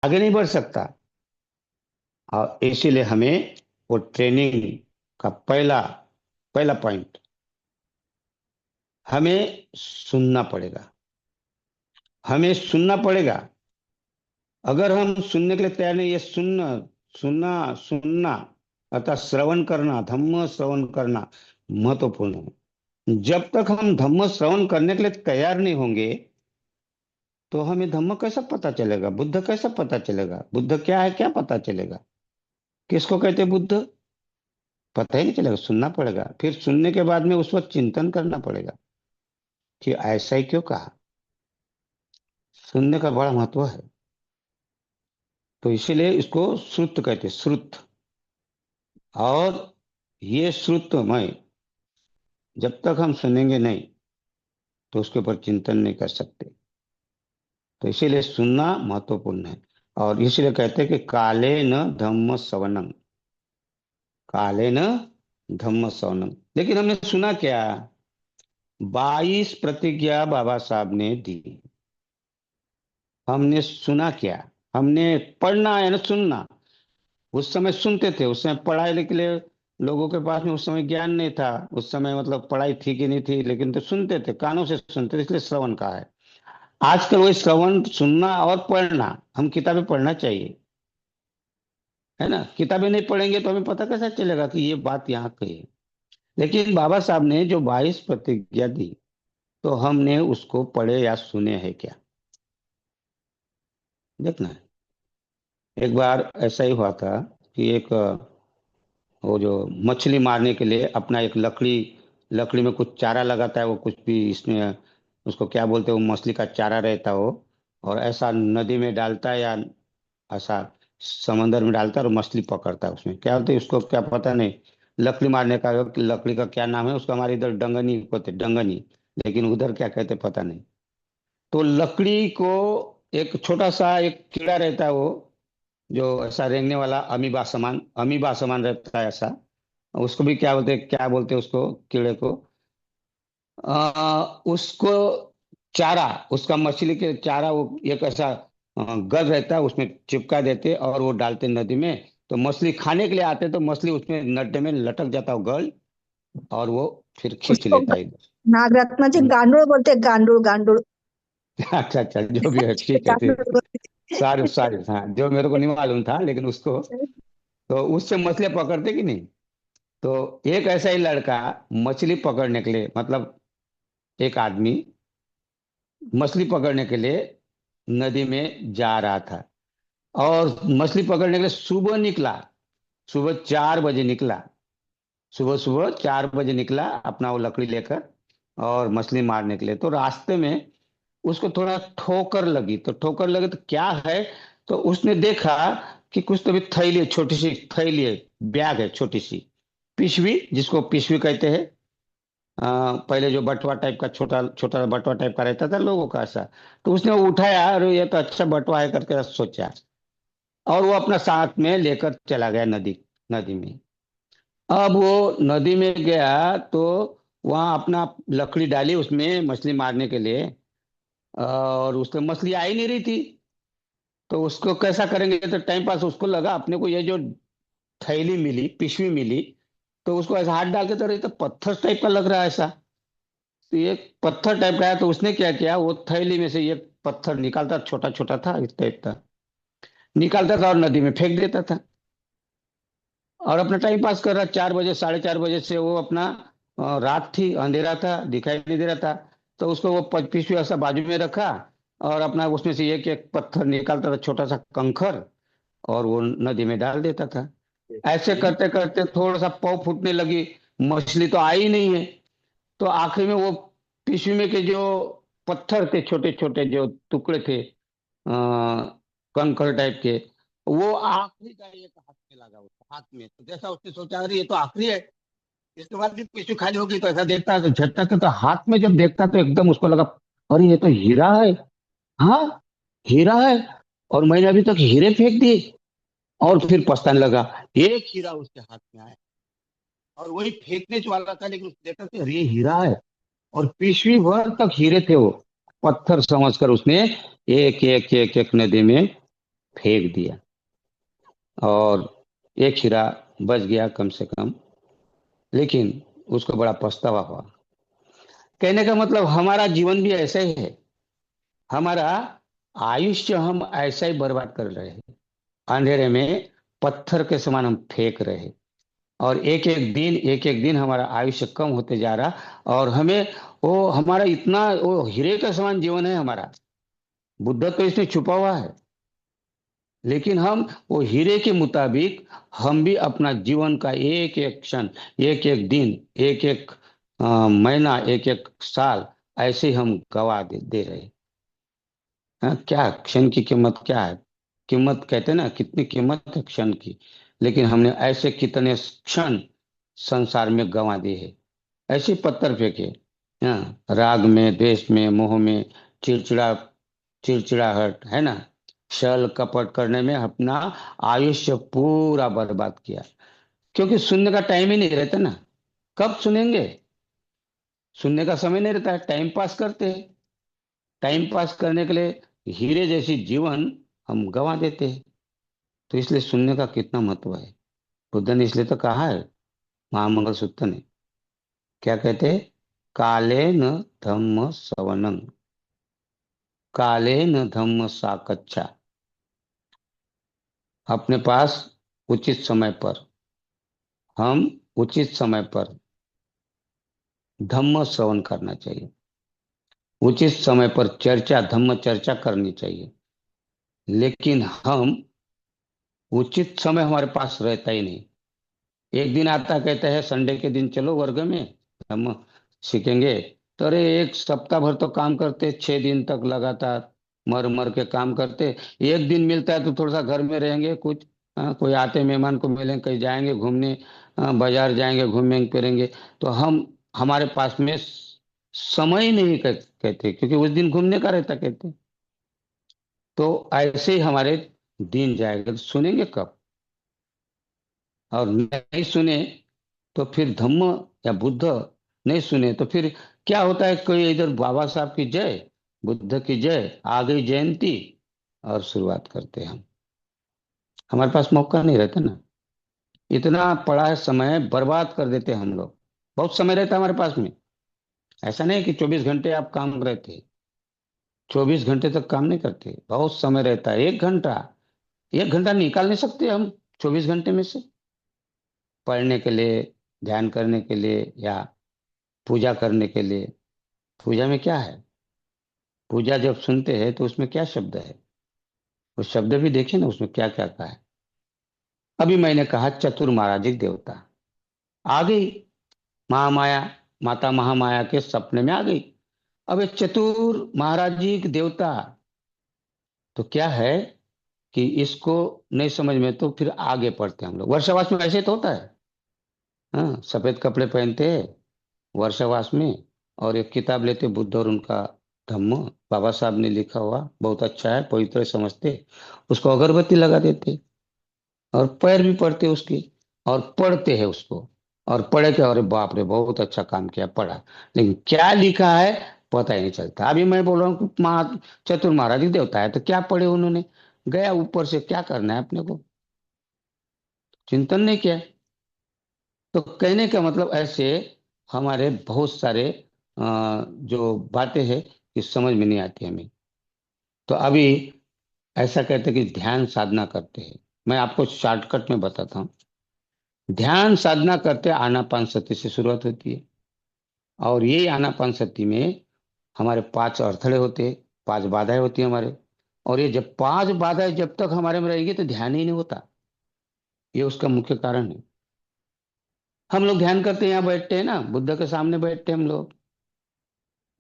आगे नहीं बढ़ सकता। और इसीलिए हमें वो ट्रेनिंग का पहला पहला पॉइंट, हमें सुनना पड़ेगा। हमें सुनना पड़ेगा। अगर हम सुनने के लिए तैयार नहीं, ये सुनना, सुनना, सुनना, अर्थात श्रवण करना, धम्म श्रवण करना महत्वपूर्ण है। जब तक हम धम्म श्रवण करने के लिए तैयार नहीं होंगे, तो हमें धम्म कैसा पता चलेगा, बुद्ध कैसा पता चलेगा, बुद्ध क्या है क्या पता चलेगा। किसको कहते हैं बुद्ध, पता ही नहीं चलेगा। सुनना पड़ेगा, फिर सुनने के बाद में उस वक्त चिंतन करना पड़ेगा कि ऐसा ही क्यों कहा। सुनने का बड़ा महत्व है। तो इसीलिए इसको श्रुत कहते हैं, श्रुत। और ये श्रुतमय, जब तक हम सुनेंगे नहीं तो उसके ऊपर चिंतन नहीं कर सकते। तो इसीलिए सुनना महत्वपूर्ण है। और इसीलिए कहते हैं कि काले न धम्म श्रवणम, काले न धम्म श्रवणम। लेकिन हमने सुना क्या, 22 प्रतिज्ञा बाबा साहब ने दी। हमने सुना क्या, हमने पढ़ना है ना सुनना। उस समय सुनते थे, उस समय पढ़ाई के लिए लोगों के पास में उस समय ज्ञान नहीं था। उस समय मतलब पढ़ाई थी कि नहीं थी, लेकिन तो सुनते थे, कानों से सुनते थे, इसलिए श्रवण कहा है। आजकल वही श्रवण, सुनना और पढ़ना, हम किताबें पढ़ना चाहिए, है ना। किताबें नहीं पढ़ेंगे तो हमें पता कैसा चलेगा कि ये बात यहाँ कही है। लेकिन बाबा साहब ने जो 22 प्रतिज्ञा दी, तो हमने उसको पढ़े या सुने हैं क्या, देखना है। एक बार ऐसा ही हुआ था कि एक वो जो मछली मारने के लिए अपना एक लकड़ी, लकड़ी में कुछ चारा लगाता है, वो कुछ भी इसमें, उसको क्या बोलते हैं, वो मछली का चारा रहता है वो। और ऐसा नदी में डालता है या ऐसा समंदर में डालता है और मछली पकड़ता है। उसमें क्या होता है उसको क्या पता नहीं, लकड़ी मारने का लकड़ी का क्या नाम है उसका, हमारे इधर डंगनी होते, डंगनी, लेकिन उधर क्या कहते पता नहीं। तो लकड़ी को, एक छोटा सा एक कीड़ा रहता है वो, जो ऐसा रेंगने वाला अमीबा समान, अमीबा समान रहता है ऐसा। उसको भी क्या बोलते हैं उसको, कीड़े को, उसको चारा, उसका मछली के चारा, वो एक ऐसा गल रहता है, उसमें चिपका देते और वो डालते नदी में। तो मछली खाने के लिए आते तो मछली उसमें नड्डे में लटक जाता वो गल, और वो फिर खींच उसको लेता है इधर। नागरत्नाचे हम्म। गांडूळ बोलते, गांडूळ गांडूळ। अच्छा अच्छा, जो भी है ठीक है ठीक। गांडूळ बोलते। सारे सारे, हाँ, जो मेरे को नहीं मालूम था लेकिन उसको, तो उससे मछलियां पकड़ते कि नहीं। तो एक ऐसा ही लड़का मछली पकड़ने के लिए, मतलब एक आदमी मछली पकड़ने के लिए नदी में जा रहा था। और मछली पकड़ने के लिए सुबह निकला, सुबह 4 बजे निकला, सुबह सुबह 4 बजे निकला अपना वो लकड़ी लेकर, और मछली मारने के लिए। तो रास्ते में उसको थोड़ा ठोकर लगी, तो ठोकर लगी तो क्या है, तो उसने देखा कि कुछ तो भी थैली है, छोटी सी थैली है, बैग है छोटी सी, पिशवी, जिसको पिशवी कहते हैं। पहले जो बटवा टाइप का, छोटा छोटा बटवा टाइप का रहता था लोगों का ऐसा। तो उसने वो उठाया, अरे ये तो अच्छा बटवा है करके सोचा, और वो अपना साथ में लेकर चला गया नदी, नदी में। अब वो नदी में गया तो वहां अपना लकड़ी डाली उसमें मछली मारने के लिए, और उसमें मछली आ ही नहीं रही थी। तो उसको कैसा करेंगे, तो टाइम पास उसको लगा अपने को ये जो थैली मिली, पिशवी मिली, तो उसको ऐसा हाथ डाल के, तो ये तो पत्थर टाइप का लग रहा है ऐसा। तो ये पत्थर टाइप का है, तो उसने क्या किया, वो थैली में से ये पत्थर निकालता, छोटा छोटा था इतना इतना, निकालता था और नदी में फेंक देता था। और अपना टाइम पास कर रहा, 4 बजे, 4:30 बजे से वो अपना, रात थी, अंधेरा था, दिखाई नहीं दे रहा था। तो उसको वो पिछू ऐसा बाजू में रखा, और अपना उसमें से एक पत्थर निकालता था, छोटा सा कंखर, और वो नदी में डाल देता था। ऐसे करते करते थोड़ा सा पाव फूटने लगी, मछली तो आई नहीं है। तो आखिर में वो पिछू में के जो पत्थर थे, छोटे छोटे जो टुकड़े थे, कंकड़ टाइप के, वो आखिरी का एक हाथ में लगा, उसको हाथ में, तो जैसा उसने सोचा अरे ये तो आखिरी है, इसके बाद भी पीछे खाली होगी, तो ऐसा देखता है तो झटका के, तो हाथ में जब देखता तो एकदम उसको लगा, अरे ये तो हीरा है। हाँ, हीरा है, और मैंने अभी तक हीरे फेंक दिए। और फिर पछताने लगा, एक हीरा उसके हाथ में आया, और वही फेंकने वाला था, लेकिन उसने देखा कि अरे ये हीरा है। और पीछवी भर तक हीरे थे वो, पत्थर समझकर उसने एक एक एक एक नदी में फेंक दिया, और एक हीरा बच गया कम से कम, लेकिन उसको बड़ा पछतावा हुआ। कहने का मतलब हमारा जीवन भी ऐसा ही है। हमारा आयुष्य हम ऐसा ही बर्बाद कर रहे हैं। अंधेरे में पत्थर के समान हम फेंक रहे हैं, और एक एक दिन हमारा आयुष्य कम होते जा रहा, और हमें वो हमारा इतना वो हीरे का समान जीवन है हमारा। बुद्ध तो इसमें छुपा हुआ है, लेकिन हम वो हीरे के मुताबिक हम भी अपना जीवन का एक एक क्षण, एक एक दिन, एक एक महीना, एक एक साल ऐसे ही हम गवा दे रहे हैं। हाँ, क्या क्षण की कीमत क्या है? कीमत कहते हैं ना, कितनी कीमत है क्षण की। लेकिन हमने ऐसे कितने क्षण संसार में गंवा दिए हैं, ऐसे पत्थर फेंके। हाँ, राग में, द्वेष में, मोह में, चिड़चिड़ा चिड़चिड़ाहट, है ना, छल कपट करने में अपना आयुष्य पूरा बर्बाद किया। क्योंकि सुनने का टाइम ही नहीं रहता ना। कब सुनेंगे? सुनने का समय नहीं रहता है, टाइम पास करते हैं। टाइम पास करने के लिए हीरे जैसी जीवन हम गंवा देते हैं। तो इसलिए सुनने का कितना महत्व है। बुद्ध ने इसलिए तो कहा है, महामंगल सूत्र ने क्या कहते हैं? काले न धम्म सवनम, काले न धम्म साकच्छा। अपने पास उचित समय पर हम उचित समय पर धम्म श्रवण करना चाहिए। उचित समय पर चर्चा, धम्म चर्चा करनी चाहिए। लेकिन हम उचित समय हमारे पास रहता ही नहीं। एक दिन आता, कहते हैं संडे के दिन चलो वर्ग में हम सीखेंगे। तो अरे एक सप्ताह भर तो काम करते, 6 दिन तक लगातार मर मर के काम करते। एक दिन मिलता है तो थोड़ा सा घर में रहेंगे कुछ, कोई आते मेहमान को मिलेंगे, कहीं जाएंगे घूमने, बाजार जाएंगे, घूमेंगे फिरेंगे। तो हम हमारे पास में समय ही नहीं कहते, क्योंकि उस दिन घूमने का रहता कहते। तो ऐसे ही हमारे दिन जाएगा, तो सुनेंगे कब? और नहीं सुने तो फिर धम्म या बुद्ध नहीं सुने तो फिर क्या होता है? कोई इधर बाबा साहब की जय, बुद्ध की जय, आ गई जयंती, और शुरुआत करते हैं हम। हमारे पास मौका नहीं रहता ना। इतना पड़ा है समय बर्बाद कर देते हैं हम लोग। बहुत समय रहता है हमारे पास में। ऐसा नहीं कि 24 घंटे आप काम रहते, 24 घंटे तक काम नहीं करते, बहुत समय रहता है। 1 घंटा, 1 घंटा निकाल नहीं सकते हम 24 घंटे में से, पढ़ने के लिए, ध्यान करने के लिए, या पूजा करने के लिए। पूजा में क्या है? पूजा जब सुनते हैं तो उसमें क्या शब्द है? उस शब्द भी देखिए ना, उसमें क्या क्या कहा है। अभी मैंने कहा चतुर महाराजिक देवता आ गई, महामाया, माता महामाया के सपने में आ गई। अब ये चतुर महाराजिक देवता, तो क्या है कि इसको नहीं समझ में तो फिर आगे पढ़ते हैं हम लोग। वर्षावास में ऐसे तो होता है। हाँ, सफेद कपड़े पहनते हैं वर्षावास में, और एक किताब लेते बुद्ध और उनका धम्म, बाबा साहब ने लिखा हुआ, बहुत अच्छा है, पवित्र समझते, उसको अगरबत्ती लगा देते, और पैर भी पड़ते उसकी, और पढ़ते हैं उसको। और पढ़े के अरे बाप रे बहुत अच्छा काम किया, पढ़ा, लेकिन क्या लिखा है पता ही नहीं चलता। अभी मैं बोल रहा हूँ कि चतुर महाराज ही देवता है, तो क्या पढ़े उन्होंने? गया ऊपर से, क्या करना है अपने को? चिंतन नहीं किया। तो कहने का मतलब ऐसे हमारे बहुत सारे जो बातें हैं कि समझ में नहीं आती हमें। तो अभी ऐसा कहते हैं कि ध्यान साधना करते हैं। मैं आपको शॉर्टकट में बताता हूँ। ध्यान साधना करते आनापान सती से शुरुआत होती है, और यही आनापान सती में हमारे 5 अड़थड़े होते हैं, 5 बाधाएं होती हैं हमारे। और ये जब 5 बाधाएं जब तक हमारे में रहेगी तो ध्यान ही नहीं होता। ये उसका मुख्य कारण है। हम लोग ध्यान करते हैं, यहाँ बैठते हैं ना, बुद्ध के सामने बैठते हैं हम लोग,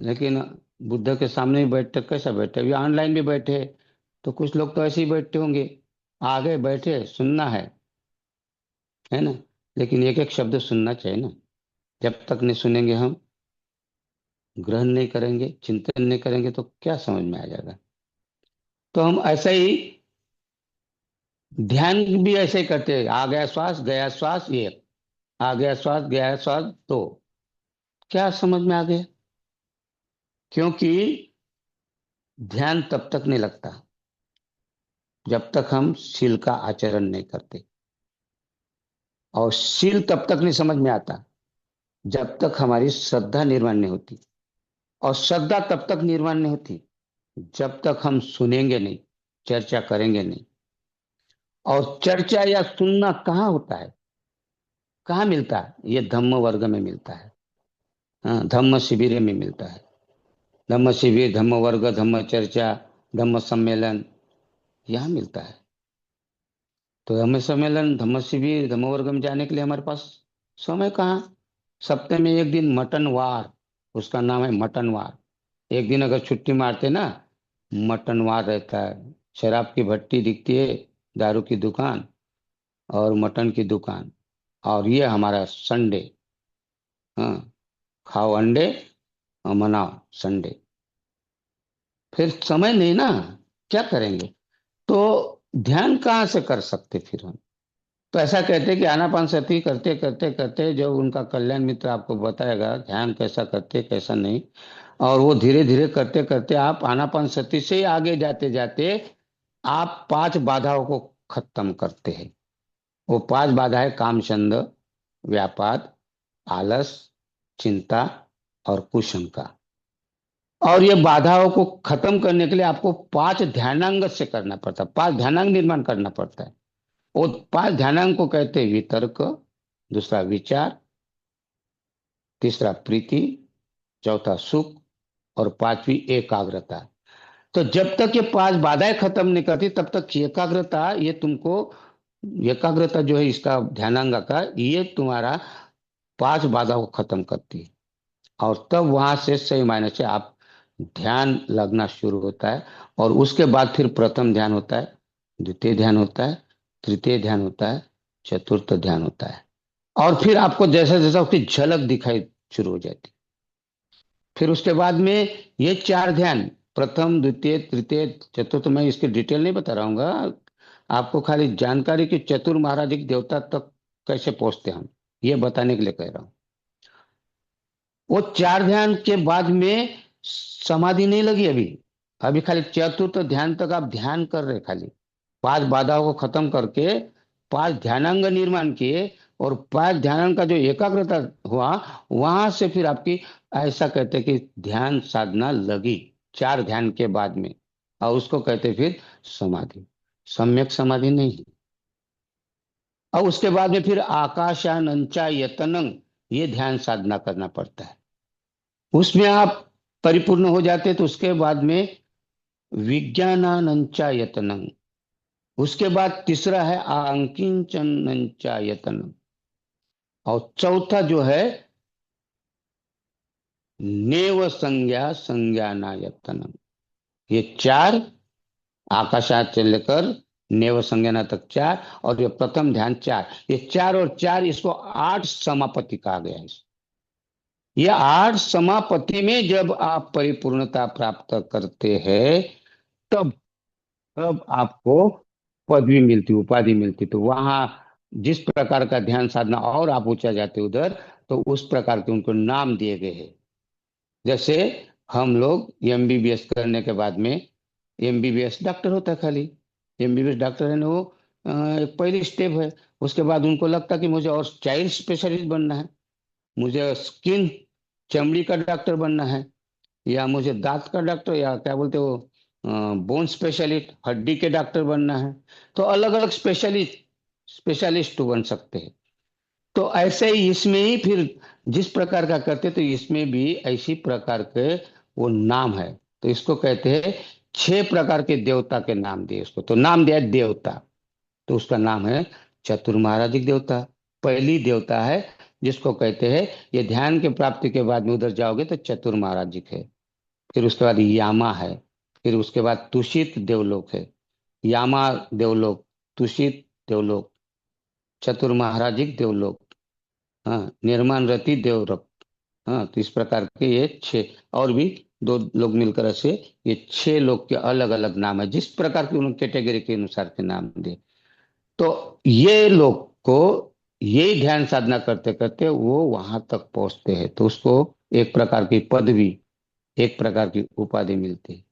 लेकिन बुद्ध के सामने भी बैठते, कैसा बैठे? अभी ऑनलाइन भी बैठे, तो कुछ लोग तो ऐसे ही बैठते होंगे, आगे बैठे सुनना है ना। लेकिन एक एक शब्द सुनना चाहिए ना। जब तक नहीं सुनेंगे हम, ग्रहण नहीं करेंगे, चिंतन नहीं करेंगे, तो क्या समझ में आ जाएगा? तो हम ऐसा ही ध्यान भी ऐसे ही करते हैं। आ गया श्वास, गया श्वास, एक, आ गया श्वास, गया श्वास, दो। क्या समझ में आ गया? क्योंकि ध्यान तब तक नहीं लगता जब तक हम शील का आचरण नहीं करते। और शील तब तक नहीं समझ में आता जब तक हमारी श्रद्धा निर्माण नहीं होती। और श्रद्धा तब तक निर्माण नहीं होती जब तक हम सुनेंगे नहीं, चर्चा करेंगे नहीं। और चर्चा या सुनना कहाँ होता है, कहाँ मिलता है? ये धम्म वर्ग में मिलता है। हाँ, धम्म शिविर में मिलता है। धम्म शिविर, धम्म वर्ग, धम्म चर्चा, धम्म सम्मेलन, यहाँ मिलता है। तो धम्म सम्मेलन, धम्म शिविर, धम्म वर्ग में जाने के लिए हमारे पास समय कहाँ? सप्ताह में एक दिन मटन वार, उसका नाम है मटन वार। एक दिन अगर छुट्टी मारते ना, मटन वार रहता है। शराब की भट्टी दिखती है, दारू की दुकान और मटन की दुकान। और ये हमारा संडे। हाँ, खाओ अंडे और मनाओ संडे। फिर समय नहीं ना, क्या करेंगे? तो ध्यान कहाँ से कर सकते फिर हम? तो ऐसा कहते हैं कि आनापानसति करते करते करते जो उनका कल्याण मित्र आपको बताएगा ध्यान कैसा करते कैसा नहीं। और वो धीरे धीरे करते करते आप आनापानसति से ही आगे जाते जाते आप 5 बाधाओं को खत्म करते हैं। वो 5 बाधाएं काम छंद, व्यापाद, आलस, चिंता और कुशंका। और ये बाधाओं को खत्म करने के लिए आपको 5 ध्यानांग से करना पड़ता है, 5 ध्यानांग निर्माण करना पड़ता है। वो 5 ध्यानांग को कहते हैं वितर्क, दूसरा विचार, तीसरा प्रीति, चौथा सुख और पांचवी एकाग्रता। तो जब तक ये 5 बाधाएं खत्म नहीं करती तब तक एकाग्रता, ये तुमको एकाग्रता जो है इसका ध्यानांग का, ये तुम्हारा 5 बाधाओं को खत्म करती है। और तब वहां से सही मायने से आप ध्यान लगना शुरू होता है। और उसके बाद फिर प्रथम ध्यान होता है, द्वितीय ध्यान होता है, तृतीय ध्यान होता है, चतुर्थ ध्यान होता है। और फिर आपको जैसा जैसा उसकी झलक दिखाई शुरू हो जाती। फिर उसके बाद में ये 4 ध्यान, प्रथम द्वितीय तृतीय चतुर्थ, मैं इसके डिटेल नहीं बता रहा हूँ। आपको खाली जानकारी कि चतुर महाराजिक देवता तक कैसे पहुंचते हम, ये बताने के लिए कह रहा हूँ। वो 4 ध्यान के बाद में समाधि नहीं लगी अभी। अभी खाली चतुर्थ ध्यान तक आप ध्यान कर रहे खाली। 5 बाधाओं को खत्म करके 5 ध्यानांग निर्माण किए। और 5 ध्यानांग का जो एकाग्रता हुआ, वहां से फिर आपकी, ऐसा कहते हैं कि ध्यान साधना लगी 4 ध्यान के बाद में। और उसको कहते फिर समाधि। सम्यक समाधि नहीं। और उसके बाद में फिर आकाशानंचा यतनंग, ये ध्यान साधना करना पड़ता है। उसमें आप परिपूर्ण हो जाते तो उसके बाद में विज्ञानानंचा यतनंग। उसके बाद तीसरा है आंकिंचनंचा यतनंग। और चौथा जो है नेव संज्ञा संज्ञानायतनम। ये 4, आकाशात से लेकर नेव संज्ञाना तक 4, और ये प्रथम ध्यान 4, ये 4 और 4, इसको 8 समापति कहा गया है। ये 8 समापति में जब आप परिपूर्णता प्राप्त करते हैं, तब तब आपको पदवी मिलती, उपाधि मिलती। तो वहां जिस प्रकार का ध्यान साधना और आप ऊंचा जाते उधर, तो उस प्रकार के उनको नाम दिए गए हैं। जैसे हम लोग एमबीबीएस करने के बाद में, एमबीबीएस डॉक्टर होता है खाली, एमबीबीएस डॉक्टर है ना वो, एक पहली स्टेप है। उसके बाद उनको लगता है कि मुझे और चाइल्ड स्पेशलिस्ट बनना है, मुझे स्किन, चमड़ी का डॉक्टर बनना है, या मुझे दांत का डॉक्टर, या क्या बोलते हो, बोन स्पेशलिस्ट, हड्डी के डॉक्टर बनना है। तो अलग अलग स्पेशलिस्ट बन सकते हैं। तो ऐसे ही इसमें ही फिर जिस प्रकार का करते, तो इसमें भी ऐसी प्रकार के वो नाम है। तो इसको कहते हैं 6 प्रकार के देवता के नाम दिए उसको, तो नाम दिया देवता। तो उसका नाम है चतुर महाराजिक देवता। पहली देवता है जिसको कहते हैं, ये ध्यान के प्राप्ति के बाद में उधर जाओगे तो चतुर महाराजिक है। फिर उसके बाद यामा है। फिर उसके बाद तुषित देवलोक है। यामा देवलोक, तुषित देवलोक, चतुर महाराजिक देवलोक, हाँ, निर्माण रति देवलोक। हाँ, तो इस प्रकार के ये 6, और भी 2 लोग मिलकर ऐसे ये 6 लोग के अलग अलग नाम है, जिस प्रकार की उन्होंने कैटेगरी के अनुसार के नाम दिए। तो ये लोग को यही ध्यान साधना करते करते वो वहां तक पहुंचते हैं, तो उसको एक प्रकार की पदवी, एक प्रकार की उपाधि मिलती है।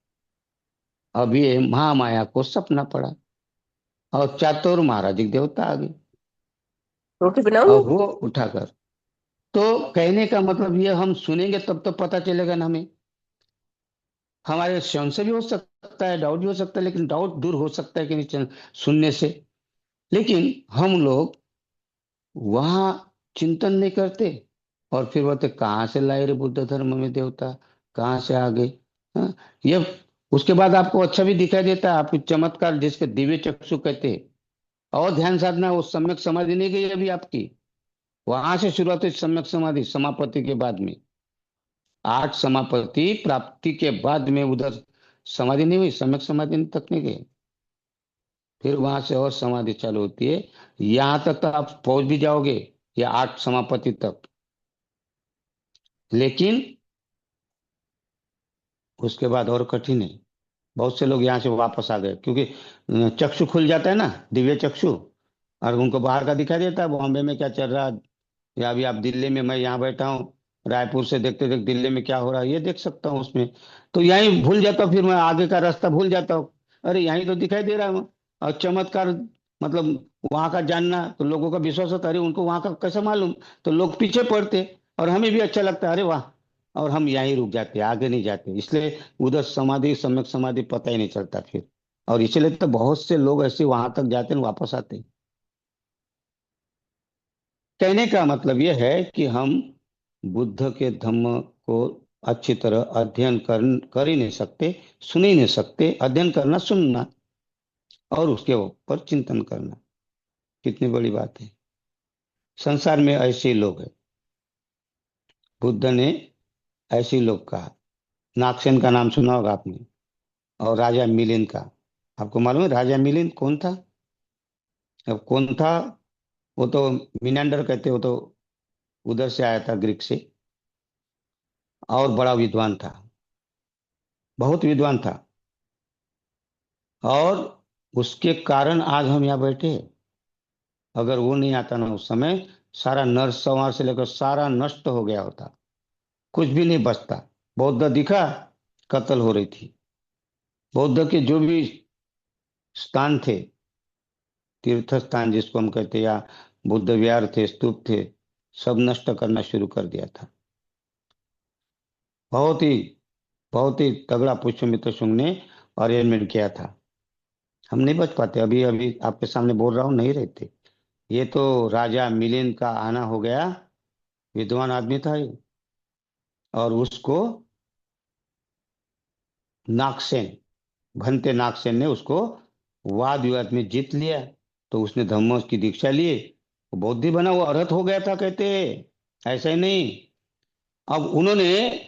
अब ये महामाया को सपना पड़ा और चातुर महाराज एक देवता आ गए रोटी और बनाऊंगी। वो उठाकर। तो कहने का मतलब ये, हम सुनेंगे तब तो पता चलेगा ना हमें। हमारे स्वयं से भी हो सकता है, डाउट भी हो सकता है, लेकिन डाउट दूर हो सकता है कि नहीं सुनने से। लेकिन हम लोग वहां चिंतन नहीं करते, और फिर बोलते कहाँ से लाए रे बुद्ध धर्म में देवता, कहाँ से आ गए। हाँ, ये उसके बाद आपको अच्छा भी दिखाई देता है, आपको चमत्कार जिसके दिव्य चक्षु कहते हैं। और ध्यान साधना, वो सम्यक समाधि नहीं गई अभी आपकी, वहां से शुरुआत हुई सम्यक समाधि, समापत्ति के बाद में। आठ समापत्ति प्राप्ति के बाद में उधर समाधि नहीं हुई, सम्यक समाधि तक नहीं गए। फिर वहां से और समाधि चालू होती है। यहां तक तो आप पहुंच भी जाओगे, या आठ समापत्ति तक। लेकिन उसके बाद और कठिन है। बहुत से लोग यहाँ से वापस आ गए, क्योंकि चक्षु खुल जाता है ना, दिव्य चक्षु, और उनको बाहर का दिखाई देता है, बॉम्बे में क्या चल रहा है, या अभी आप दिल्ली में, मैं यहाँ बैठा हूँ, रायपुर से देखते देखते दिल्ली में क्या हो रहा है ये देख सकता हूँ उसमें। तो यहीं भूल जाता हूँ, फिर मैं आगे का रास्ता भूल जाता हूँ। अरे यहीं तो दिखाई दे रहा है। और चमत्कार, मतलब वहां का जानना, तो लोगों का विश्वास होता है, अरे उनको वहां का कैसे मालूम। तो लोग पीछे पड़ते, और हमें भी अच्छा लगता है, अरे वाह। और हम यहीं रुक जाते, आगे नहीं जाते, इसलिए उधर समाधि, सम्यक समाधि पता ही नहीं चलता फिर। और इसलिए तो बहुत से लोग ऐसे वहां तक जाते हैं, वापस आते हैं। कहने का मतलब यह है कि हम बुद्ध के धम्म को अच्छी तरह अध्ययन कर ही नहीं सकते, सुन ही नहीं सकते। अध्ययन करना, सुनना, और उसके ऊपर चिंतन करना, कितनी बड़ी बात है। संसार में ऐसे ही लोग हैं। बुद्ध ने ऐसे ही लोग कहा। नागसेन का नाम सुना होगा आपने, और राजा मिलिंद का। आपको मालूम है राजा मिलिंद कौन था? अब कौन था, वो तो मिनांडर कहते, वो तो उधर से आया था, ग्रीक से। और बड़ा विद्वान था, बहुत विद्वान था। और उसके कारण आज हम यहाँ बैठे हैं। अगर वो नहीं आता ना उस समय, सारा नरसंहार से लेकर सारा नष्ट हो गया होता, कुछ भी नहीं बचता। बौद्ध दिखा, कत्ल हो रही थी। बौद्ध के जो भी स्थान थे, तीर्थ स्थान जिसको हम कहते हैं, या बुद्ध विहार थे, स्तूप थे, सब नष्ट करना शुरू कर दिया था। बहुत ही बहुत ही तगड़ा पुष्यमित्र शुंग ने अरेंजमेंट किया था। हम नहीं बच पाते, अभी अभी आपके सामने बोल रहा हूँ, नहीं रहते। ये तो राजा मिलिंद का आना हो गया, विद्वान आदमी था ये। और उसको नागसेन, भंते नागसेन ने उसको वाद विवाद में जीत लिया। तो उसने धम्म की दीक्षा ली, वो बौद्धि बना, वो अरहत हो गया था कहते। ऐसा ही नहीं। अब उन्होंने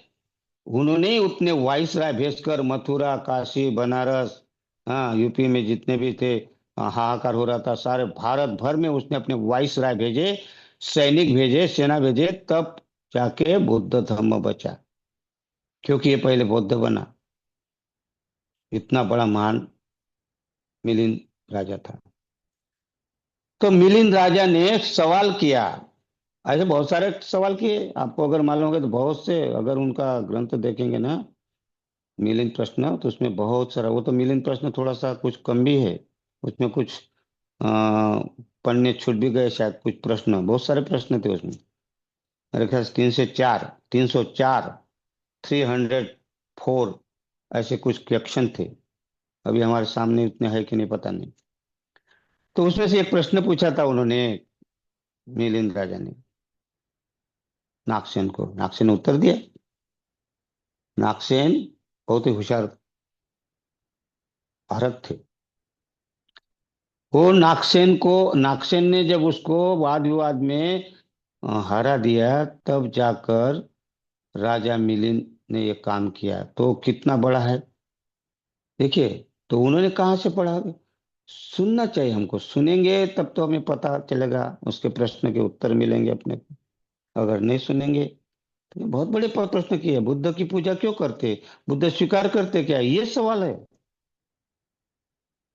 उन्होंने ही अपने वाइसराय भेजकर मथुरा, काशी, बनारस, हाँ यूपी में जितने भी थे, हाहाकार हो रहा था, सारे भारत भर में उसने अपने वाइसराय भेजे, सैनिक भेजे, सेना भेजे, तब जाके बुद्ध धर्म बचा। क्योंकि ये पहले बौद्ध बना। इतना बड़ा महान मिलिंद राजा था। तो मिलिंद राजा ने एक सवाल किया। ऐसे बहुत सारे सवाल किए, आपको अगर मालूम होगा तो, बहुत से, अगर उनका ग्रंथ देखेंगे ना, मिलिंद प्रश्न, तो उसमें बहुत सारा, वो तो मिलिंद प्रश्न थोड़ा सा कुछ कम भी है, उसमें कुछ पढ़ने छूट भी गए शायद, कुछ प्रश्न, बहुत सारे प्रश्न थे उसमें। मेरे ख्याल से 304, 304, 304 ऐसे कुछ क्वेश्चन थे। अभी हमारे सामने इतने है कि नहीं पता नहीं। तो उसमें से एक प्रश्न पूछा था उन्होंने, मिलिंद राजा ने नागसेन को। नागसेन ने उत्तर दिया। नागसेन बहुत ही होशियार भारत थे। वो नागसेन ने जब उसको वाद विवाद में हरा दिया, तब जाकर राजा मिलिंद ने ये काम किया। तो कितना बड़ा है, देखिए। तो उन्होंने कहाँ से पढ़ा? सुनना चाहिए हमको, सुनेंगे तब तो हमें पता चलेगा, उसके प्रश्न के उत्तर मिलेंगे अपने को। अगर नहीं सुनेंगे तो। बहुत बड़े प्रश्न किए, बुद्ध की पूजा क्यों करते, बुद्ध स्वीकार करते क्या, ये सवाल है।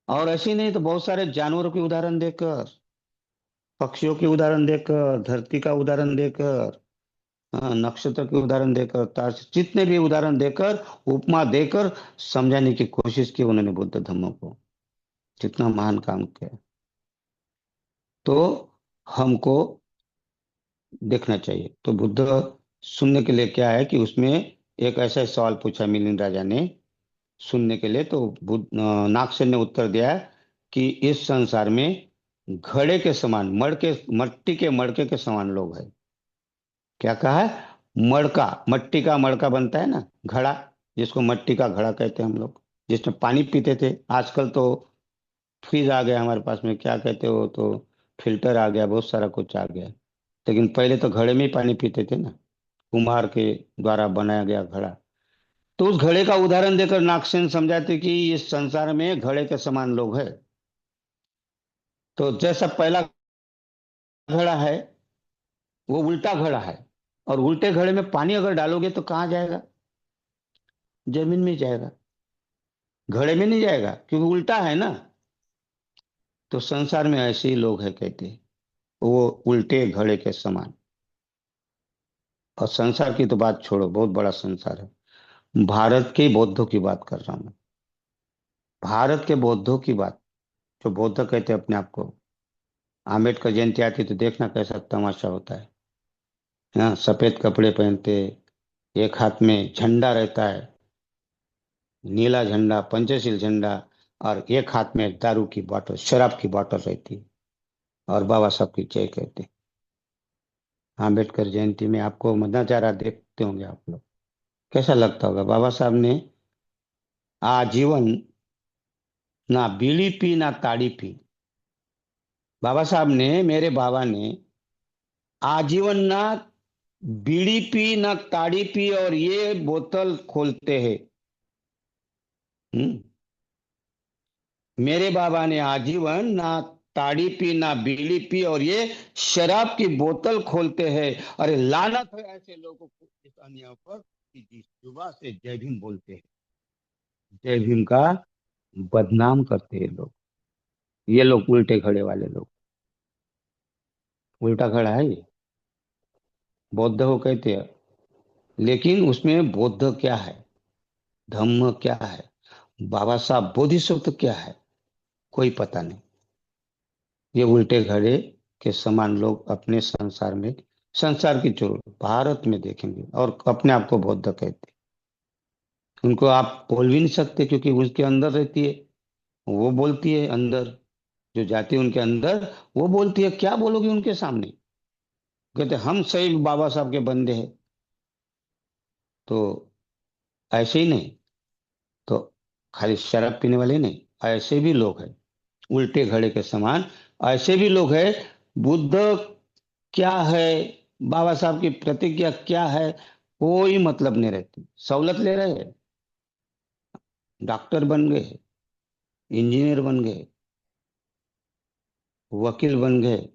और ऐसे ही नहीं तो बहुत सारे जानवरों के उदाहरण देकर, पक्षियों के उदाहरण देकर, धरती का उदाहरण देकर, हाँ, नक्षत्र के उदाहरण देकर, तार, जितने भी उदाहरण देकर, उपमा देकर समझाने की कोशिश की उन्होंने बुद्ध धर्म को। कितना महान काम किया। तो हमको देखना चाहिए। तो बुद्ध सुनने के लिए क्या है कि उसमें एक ऐसा सवाल पूछा मिलिंद राजा ने सुनने के लिए। तो नागसेन ने उत्तर दिया कि इस संसार में घड़े के समान, मट्टी के मड़के के समान लोग हैं। क्या कहा है? मड़का, मट्टी का मड़का बनता है ना, घड़ा, जिसको मट्टी का घड़ा कहते हैं हम लोग, जिसमें पानी पीते थे। आजकल तो फ्रिज आ गया हमारे पास में, क्या कहते हो, तो फिल्टर आ गया, बहुत सारा कुछ आ गया। लेकिन पहले तो घड़े में ही पानी पीते थे ना, कुम्हार के द्वारा बनाया गया घड़ा। तो उस घड़े का उदाहरण देकर नागसेन समझाते कि इस संसार में घड़े के समान लोग हैं। तो जैसा पहला घड़ा है वो उल्टा घड़ा है, और उल्टे घड़े में पानी अगर डालोगे तो कहाँ जाएगा? जमीन में जाएगा, घड़े में नहीं जाएगा, क्योंकि उल्टा है ना। तो संसार में ऐसे ही लोग हैं, कहते हैं वो उल्टे घड़े के समान। और संसार की तो बात छोड़ो, बहुत बड़ा संसार है। भारत के बौद्धों की बात कर रहा हूं मैं, भारत के बौद्धों की बात। जो बौद्ध कहते हैं अपने आप को, आम्बेडकर जयंती आती तो देखना कैसा तमाशा होता है। हाँ, सफेद कपड़े पहनते, एक हाथ में झंडा रहता है, नीला झंडा, पंचशील झंडा, और एक हाथ में दारू की बोतल, शराब की बोतल रहती है, और बाबा साहब की जय कहते। अम्बेडकर जयंती में आपको नजारा देखते होंगे आप लोग, कैसा लगता होगा। बाबा साहब ने आजीवन ना बीड़ी पी ना ताड़ी पी। बाबा साहब ने, मेरे बाबा ने आजीवन ना बीड़ी पी ना ताड़ी पी, और ये बोतल खोलते हैं। हम्म। मेरे बाबा ने आजीवन ना ताड़ी पी ना बीड़ी पी, और ये शराब की बोतल खोलते हैं। अरे लानत है ऐसे लोगों को इस अन्याय पर कि जिस जुबा से जय भीम बोलते हैं, जय भीम का बदनाम करते हैं लोग। ये लोग उल्टे खड़े वाले लोग, उल्टा खड़ा है ये, बौद्ध को कहते हैं। लेकिन उसमें बौद्ध क्या है, धम्म क्या है, बाबा साहब बोधिसत्व क्या है, कोई पता नहीं। ये उल्टे घड़े के समान लोग अपने संसार में, संसार की छोड़ भारत में देखेंगे, और अपने आप को बौद्ध कहते हैं। उनको आप बोल भी नहीं सकते, क्योंकि उसके अंदर रहती है, वो बोलती है अंदर, जो जाति उनके अंदर, वो बोलती है। क्या बोलोगे उनके सामने? कहते हम सही बाबा साहब के बंदे हैं। तो ऐसे ही नहीं, तो खाली शराब पीने वाले नहीं, ऐसे भी लोग हैं उल्टे घड़े के समान, ऐसे भी लोग हैं। बुद्ध क्या है, बाबा साहब की प्रतिज्ञा क्या है, कोई मतलब नहीं रहती। सहूलत ले रहे हैं, डॉक्टर बन गए, इंजीनियर बन गए, वकील बन गए,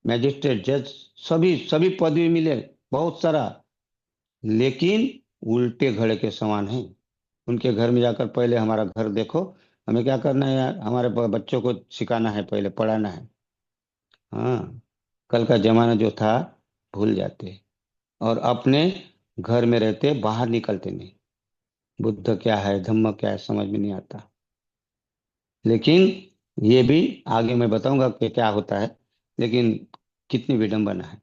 मैजिस्ट्रेट, जज, सभी सभी पदवी मिले, बहुत सारा। लेकिन उल्टे घड़े के समान है। उनके घर में जाकर पहले हमारा घर देखो, हमें क्या करना है यार, हमारे बच्चों को सिखाना है, पहले पढ़ाना है। हाँ, कल का जमाना जो था भूल जाते, और अपने घर में रहते, बाहर निकलते नहीं। बुद्ध क्या है, धम्म क्या है, समझ में नहीं आता। लेकिन ये भी आगे मैं बताऊंगा कि क्या होता है। लेकिन कितनी विडंबना है,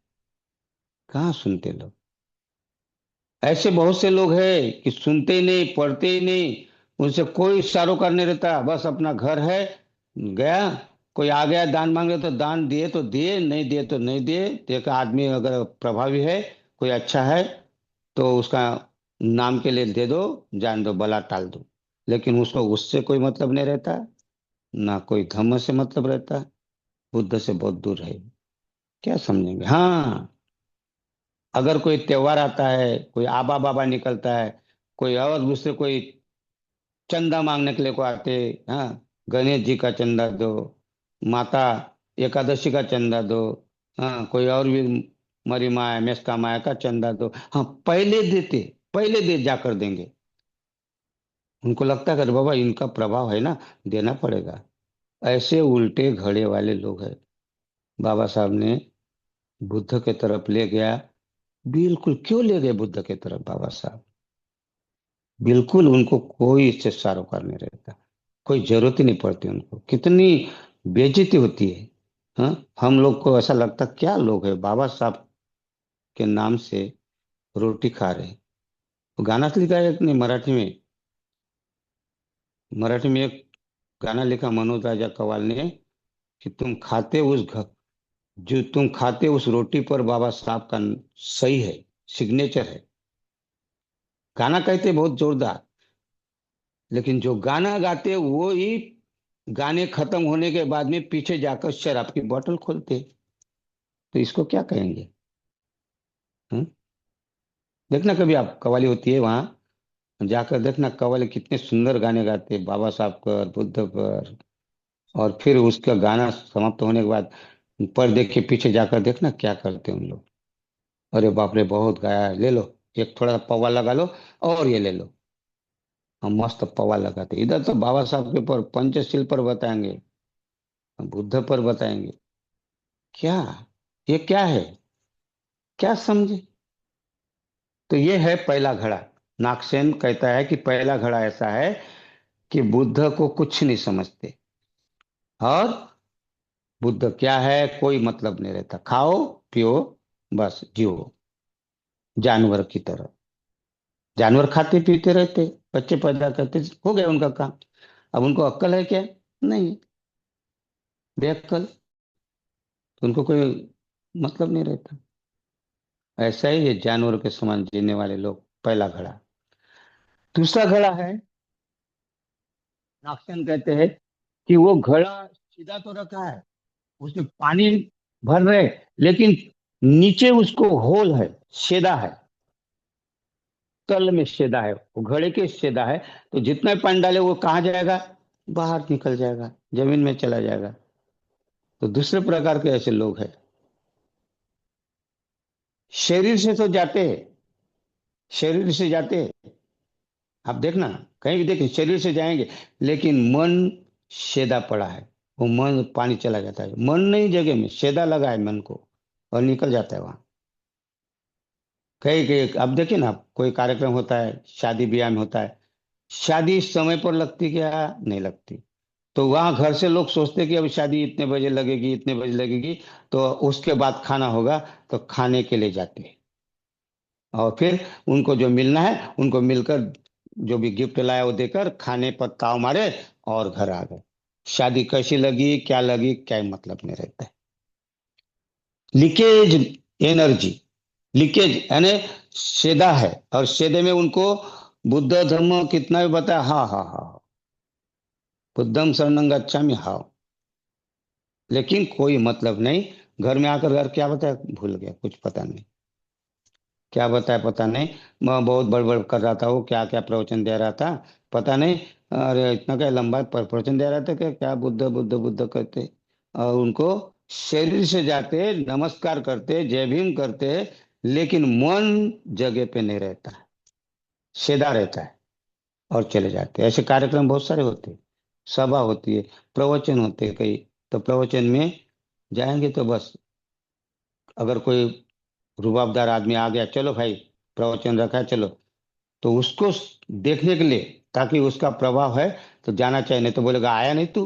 कहाँ सुनते लोग। ऐसे बहुत से लोग हैं कि सुनते ही नहीं, पढ़ते ही नहीं, उनसे कोई सरोकार नहीं रहता, बस अपना घर है, गया, कोई आ गया दान मांगे तो दान दिए तो दिए, नहीं दिए तो नहीं दिए। तो एक आदमी अगर प्रभावी है, कोई अच्छा है, तो उसका नाम के लिए दे दो, जान दो, बला टाल दो। लेकिन उसको उससे कोई मतलब नहीं रहता, ना कोई धर्म से मतलब रहता। बुद्ध से बहुत दूर है। क्या समझेंगे? हाँ, अगर कोई त्योहार आता है, कोई आबा बाबा निकलता है, कोई और दूसरे कोई चंदा मांगने के लिए को आते, हाँ, गणेश जी का चंदा दो, माता एकादशी का चंदा दो, हाँ, कोई और भी मरी माया मेसका माया का चंदा दो, हाँ, पहले देते, पहले दे जाकर देंगे। उनको लगता है कि अरे बाबा इनका प्रभाव है ना, देना पड़ेगा। ऐसे उल्टे घड़े वाले लोग हैं। बाबा साहब ने बुद्ध के तरफ ले गया, बिल्कुल क्यों ले गए बुद्ध के तरफ बाबा साहब? बिल्कुल उनको कोई इससे सरोकार नहीं रहता। कोई जरूरत ही नहीं पड़ती उनको। कितनी बेइज्जती होती है। हाँ, हम लोग को ऐसा लगता क्या लोग है, बाबा साहब के नाम से रोटी खा रहे हैं। तो गाना तो लिखा है एक ने मराठी में, मराठी में एक गाना लिखा मनोज राजा कवाल ने, कि तुम खाते उस घर, जो तुम खाते उस रोटी पर बाबा साहब का सही है, सिग्नेचर है। गाना कहते बहुत जोरदार, लेकिन जो गाना गाते वो ही गाने खत्म होने के बाद में पीछे जाकर शराब की बोतल खोलते। तो इसको क्या कहेंगे? हम्म? देखना कभी आप, कव्वाली होती है वहां जाकर देखना, कव्वाली कितने सुंदर गाने गाते हैं बाबा साहब पर, बुद्ध पर। और फिर उसका गाना समाप्त होने के बाद पर्दे के पीछे जाकर देखना क्या करते हैं उन लोग। अरे बाप रे, बहुत गाया है, ले लो एक थोड़ा सा पौवा लगा लो, और ये ले लो। हम मस्त पौवा लगाते, इधर तो बाबा साहब के ऊपर पंचशील पर बताएंगे, बुद्ध पर बताएंगे। क्या, ये क्या है, क्या समझे? तो ये है पहला घड़ा। नागसेन कहता है कि पहला घड़ा ऐसा है कि बुद्ध को कुछ नहीं समझते, और बुद्ध क्या है कोई मतलब नहीं रहता, खाओ पियो बस जियो, जानवर की तरह। जानवर खाते पीते रहते, बच्चे पैदा करते, हो गया उनका काम। अब उनको अक्ल है क्या? नहीं, बेअक्ल। तो उनको कोई मतलब नहीं रहता। ऐसा ही ये जानवर के समान जीने वाले लोग, पहला घड़ा। दूसरा घड़ा है, नागसेन कहते हैं कि वो घड़ा सीधा तो रखा है, उसमें पानी भर रहे, लेकिन नीचे उसको होल है, छेदा है, तल में छेदा है, वो घड़े के छेदा है। तो जितना भी पानी डाले वो कहाँ जाएगा? बाहर निकल जाएगा, जमीन में चला जाएगा। तो दूसरे प्रकार के ऐसे लोग हैं, शरीर से तो जाते हैं, शरीर से जाते हैं। आप देखना, कहीं भी देखें शरीर से जाएंगे, लेकिन मन छेदा पड़ा है, वो मन पानी चला जाता है, मन नहीं जगह में छेदा लगा है मन को, और निकल जाता है वहां। कहीं कहीं अब देखिए ना, कोई कार्यक्रम होता है, शादी ब्याह में होता है, शादी समय पर लगती क्या? नहीं लगती। तो वहां घर से लोग सोचते कि अब शादी इतने बजे लगेगी, इतने बजे लगेगी, तो उसके बाद खाना होगा, तो खाने के लिए जाते हैं। और फिर उनको जो मिलना है उनको मिलकर, जो भी गिफ्ट लाया वो देकर खाने पर ताव मारे, और घर आ गए। शादी कैसी लगी क्या लगी, क्या मतलब नहीं रहता है। लीकेज एनर्जी, लीकेज यानी सेदा है, और सेदे में उनको बुद्ध धर्म कितना भी बताया, हाँ हाँ हाँ हाँ, बुद्धम शरणं गच्छामि, हाँ, लेकिन कोई मतलब नहीं। घर में आकर घर क्या बताया भूल गया, कुछ पता नहीं क्या बताया, पता नहीं। मैं बहुत बड़बड़ कर रहा था, वो क्या क्या प्रवचन दे रहा था, पता नहीं। अरे इतना क्या लंबा प्रवचन दे रहा था, क्या क्या बुद्ध बुद्ध बुद्ध करते, और उनको शरीर से जाते, नमस्कार करते, जय भीम करते, लेकिन मन जगह पे नहीं रहता, सीधा रहता है, और चले जाते हैं। ऐसे कार्यक्रम बहुत सारे होते हैं, सभा होती है, प्रवचन होते हैं कई। तो प्रवचन में जाएंगे तो बस, अगर कोई रुबाबदार आदमी आ गया, चलो भाई प्रवचन रखा है चलो, तो उसको देखने के लिए, ताकि उसका प्रभाव है तो जाना चाहिए, नहीं तो बोलेगा आया नहीं तू,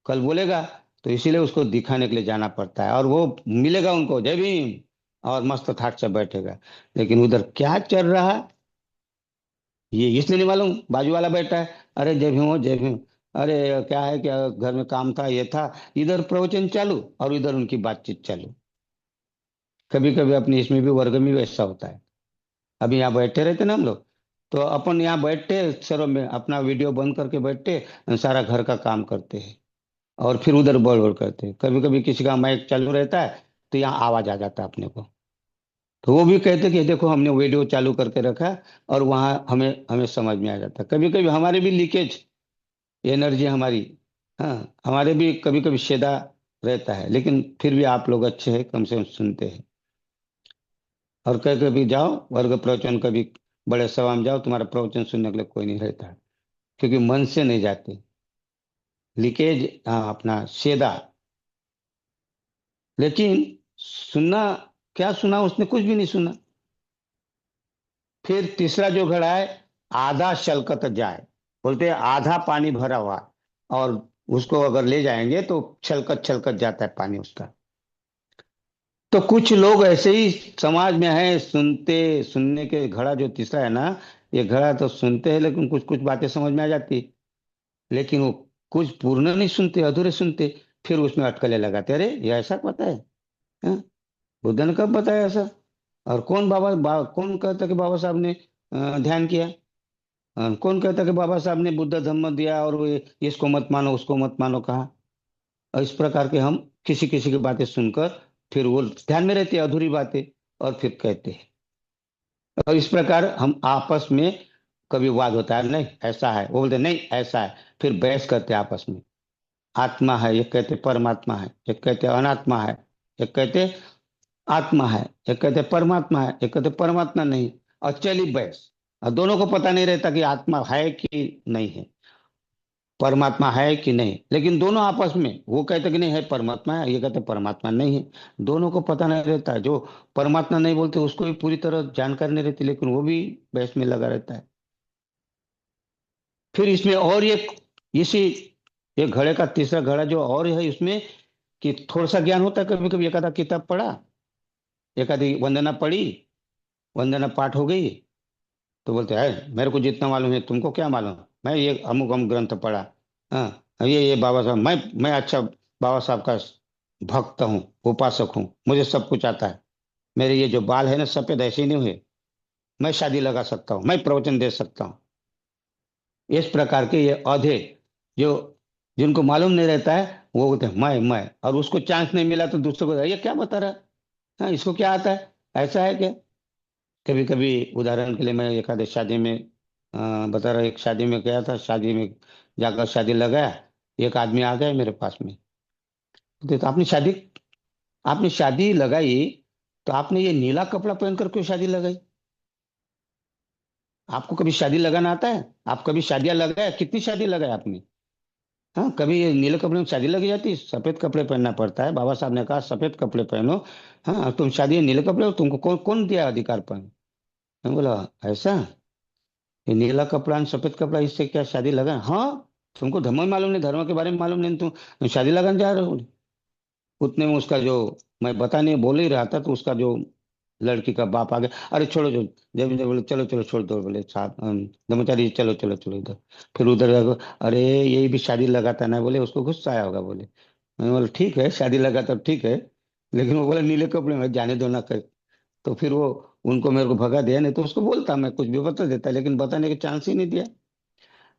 कल बोलेगा। तो इसीलिए उसको दिखाने के लिए जाना पड़ता है, और वो मिलेगा उनको जय भीम, और मस्त ठाट से बैठेगा। लेकिन उधर क्या चल रहा है ये इसलिए नहीं मालूम, बाजू वाला बैठा है, अरे जय भीम हो जय भीम, अरे क्या है, क्या घर में काम था ये था, इधर प्रवचन चालू और इधर उनकी बातचीत चालू। कभी कभी अपनी इसमें भी वर्ग में भी ऐसा होता है। अभी यहाँ बैठे रहते ना हम लोग, तो अपन यहाँ बैठते सरों में अपना वीडियो बंद करके बैठते, सारा घर का काम करते हैं, और फिर उधर बोल बोल करते हैं। कभी कभी किसी का माइक चालू रहता है, तो यहाँ आवाज आ जाता है अपने को, तो वो भी कहते कि देखो हमने वीडियो चालू करके रखा है, और वहाँ हमें हमें समझ में आ जाता है। कभी कभी हमारे भी लीकेज एनर्जी हमारी, हाँ, हमारे भी कभी कभी शेदा रहता है, लेकिन फिर भी आप लोग अच्छे हैं, कम से कम सुनते हैं। और कहीं कभी जाओ वर्ग प्रवचन, कभी बड़े सभा में जाओ, तुम्हारा प्रवचन सुनने के लिए कोई नहीं रहता है, क्योंकि मन से नहीं जाते, लीकेज, हाँ, अपना शेदा। लेकिन सुनना, क्या सुना उसने? कुछ भी नहीं सुना। फिर तीसरा जो घड़ा है, आधा शलकत जाए, बोलते हैं आधा पानी भरा हुआ, और उसको अगर ले जाएंगे तो छलकत छलकत जाता है पानी उसका। तो कुछ लोग ऐसे ही समाज में हैं, सुनने के घड़ा जो तीसरा है ना, ये घड़ा तो सुनते हैं लेकिन कुछ कुछ बातें समझ में आ जाती, लेकिन वो कुछ पूर्ण नहीं सुनते, अधूरे सुनते। फिर उसमें अटकलें लगाते, अरे ये ऐसा पता है? हाँ? बुद्ध ने कब बताया ऐसा? और कौन कहता कि बाबा साहब ने ध्यान किया? कौन कहता कि बाबा साहब ने बुद्ध धम्म दिया और वो इसको मत मानो उसको मत मानो कहा? और इस प्रकार के हम किसी किसी की बातें सुनकर फिर वो ध्यान में रहती है अधूरी बातें, और फिर कहते हैं। और इस प्रकार हम आपस में कभी वाद होता है, नहीं ऐसा है, वो बोलते नहीं ऐसा है। फिर बहस करते हैं आपस में। आत्मा है, एक कहते परमात्मा है, एक कहते अनात्मा है, एक कहते आत्मा है, एक कहते परमात्मा है, एक कहते परमात्मा नहीं। और चली बहस। और दोनों को पता नहीं रहता कि आत्मा है कि नहीं है, परमात्मा है कि नहीं। लेकिन दोनों आपस में, वो कहते कि नहीं है परमात्मा है, ये कहते परमात्मा नहीं है। दोनों को पता नहीं रहता। जो परमात्मा नहीं बोलते उसको भी पूरी तरह जानकारी नहीं रहती, लेकिन वो भी बहस में लगा रहता है। फिर इसमें और एक, इसी एक घड़े का तीसरा घड़ा जो और है इसमें, कि थोड़ा सा ज्ञान होता है, कभी कभी एक आधा किताब पढ़ा, एक आधी वंदना पढ़ी, वंदना पाठ हो गई, तो बोलते हैं मेरे को जितना मालूम है तुमको क्या मालूम? मैं ये अमुक अमुक ग्रंथ पढ़ा। हाँ, ये बाबा साहब, मैं अच्छा बाबा साहब का भक्त हूँ, उपासक हूँ, मुझे सब कुछ आता है। मेरे ये जो बाल है ना सफेद ऐसे ही नहीं हुए, मैं शादी लगा सकता हूँ, मैं प्रवचन दे सकता हूँ। इस प्रकार के ये औधे, जो जिनको मालूम नहीं रहता है, वो बोलते हैं मैं, और उसको चांस नहीं मिला तो दूसरे को ये क्या बता रहा है? हाँ, इसको क्या आता है? ऐसा है क्या? कभी कभी उदाहरण के लिए मैं एक आधे शादी में बता रहा, एक शादी में गया था, शादी में जाकर शादी लगाया। एक आदमी आ गया मेरे पास में, तो आपने शादी लगाई, तो आपने ये नीला कपड़ा पहनकर क्यों शादी लगाई? आपको कभी शादी लगाना आता है? आप कभी शादियां लगाए? कितनी शादी लगाए आपने? हाँ, कभी ये नीले कपड़े में शादी लगी जाती है? सफेद कपड़े पहनना पड़ता है, बाबा साहब ने कहा सफेद कपड़े पहनो। हाँ, तुम शादी नीले कपड़े, तुमको कौन कौन दिया अधिकार पहन? मैं बोला ऐसा, ये नीला कपड़ा और सफेद कपड़ा इससे क्या शादी लगा? हाँ, तुमको धर्म ही मालूम नहीं, धर्म के बारे में मालूम नहीं, तुम शादी लगाने जा रहे हो। उतने में उसका जो, मैं बता नहीं बोल ही रहा था, तो उसका जो लड़की का बाप आ गया, अरे छोड़ो जो, जब जब बोले चलो चलो छोड़ दो, बोले साहब ब्रह्मचारी चलो चलो चलो इधर। फिर उधर जाकर, अरे यही भी शादी लगाता ना, बोले उसको गुस्सा आया होगा, बोले। मैं बोला ठीक है शादी लगाता ठीक है, लेकिन वो बोला नीले कपड़े में जाने दो ना कर। तो फिर वो उनको मेरे को भगा दिया, नहीं तो उसको बोलता, मैं कुछ भी बता देता, लेकिन बताने का चांस ही नहीं दिया।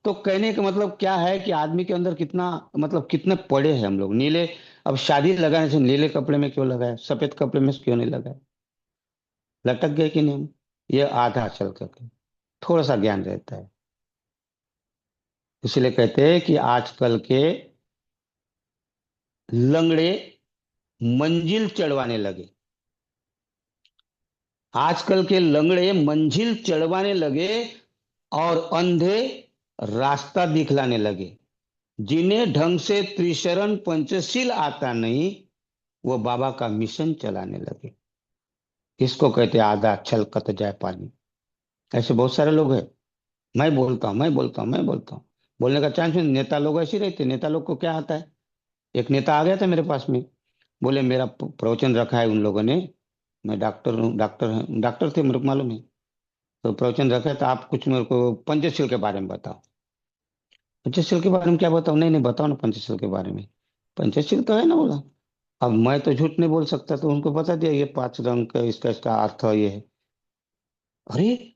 तो कहने का मतलब क्या है कि आदमी के अंदर कितना, मतलब कितने पड़े हैं हम लोग नीले। अब शादी लगाने से नीले कपड़े में क्यों लगाए, सफेद कपड़े में क्यों नहीं लगाए? लटक गए कि नहीं? ये आधा चल करके थोड़ा सा ज्ञान रहता है। इसलिए कहते हैं कि आजकल के लंगड़े मंजिल चढ़वाने लगे, आजकल के लंगड़े मंजिल चढ़वाने लगे, और अंधे रास्ता दिखलाने लगे। जिन्हें ढंग से त्रिशरण पंचशील आता नहीं, वो बाबा का मिशन चलाने लगे। इसको कहते हैं आधा छल कत जाए पानी। ऐसे बहुत सारे लोग हैं, मैं बोलता हूँ बोलने का चांस नहीं। नेता लोग ऐसे ही रहते, नेता लोग को क्या आता है? एक नेता आ गया था मेरे पास में, बोले मेरा प्रवचन रखा है उन लोगों ने, मैं डॉक्टर हूँ, डॉक्टर थे मेरे को मालूम है, तो प्रवचन रखा है, तो आप कुछ मेरे को पंचशील के बारे में बताओ। पंचशील के बारे में क्या बताओ? नहीं नहीं बताओ ना पंचशील के बारे में। पंचशील तो है ना, बोला। अब मैं तो झूठ नहीं बोल सकता, तो उनको बता दिया ये पांच रंग का, इसका इसका अर्थ ये है। अरे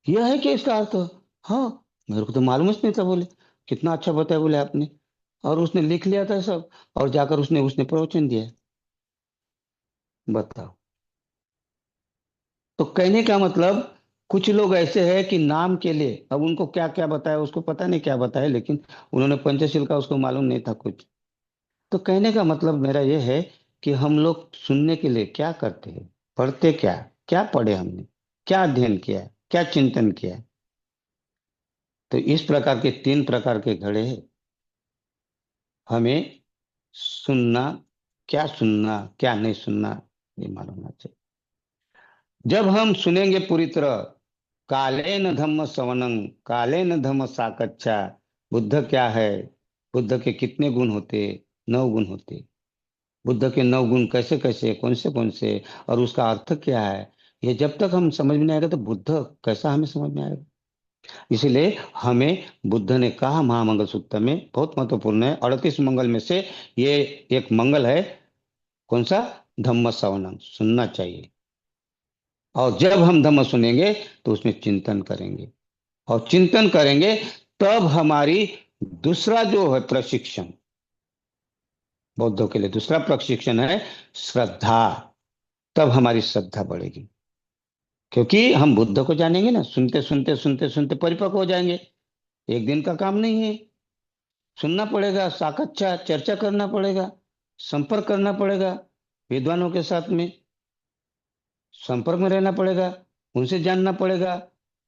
यह है कि इसका अर्थ? हाँ, मेरे को तो मालूम ही नहीं था, बोले। कितना अच्छा बताया, बोले आपने। और उसने लिख लिया था सब, और जाकर उसने उसने प्रवचन दिया। बताओ। तो कहने का मतलब, कुछ लोग ऐसे हैं कि नाम के लिए, अब उनको क्या क्या बताया उसको पता नहीं क्या बताया, लेकिन उन्होंने पंचशील का उसको मालूम नहीं था कुछ। तो कहने का मतलब मेरा यह है कि हम लोग सुनने के लिए क्या करते हैं, पढ़ते क्या, क्या पढ़े हमने, क्या अध्ययन किया है, क्या चिंतन किया है? तो इस प्रकार के तीन प्रकार के घड़े हैं। हमें सुनना क्या नहीं सुनना, ये मालूम होना चाहिए। जब हम सुनेंगे पूरी तरह, काले न धम्म सवनंग काले न धम्म साकच्छा, बुद्ध क्या है, बुद्ध के कितने गुण होते? 9 गुण होते। बुद्ध के 9 गुण कैसे कैसे, कौन से, और उसका अर्थ क्या है, ये जब तक हम समझ में नहीं आएगा तो बुद्ध कैसा हमें समझ में आएगा। इसलिए हमें बुद्ध ने कहा महामंगल सूत्र में, बहुत महत्वपूर्ण है, 38 मंगल में से ये एक मंगल है। कौन सा? धम्म श्रवणम, सुनना चाहिए। और जब हम धम्म सुनेंगे तो उसमें चिंतन करेंगे, और चिंतन करेंगे तब हमारी दूसरा जो है प्रशिक्षण, बौद्धों के लिए दूसरा प्रशिक्षण है श्रद्धा। तब हमारी श्रद्धा बढ़ेगी, क्योंकि हम बुद्ध को जानेंगे ना, सुनते सुनते सुनते सुनते परिपक्व हो जाएंगे। एक दिन का काम नहीं है। सुनना पड़ेगा, साक्षात चर्चा करना पड़ेगा, संपर्क करना पड़ेगा, विद्वानों के साथ में संपर्क में रहना पड़ेगा, उनसे जानना पड़ेगा,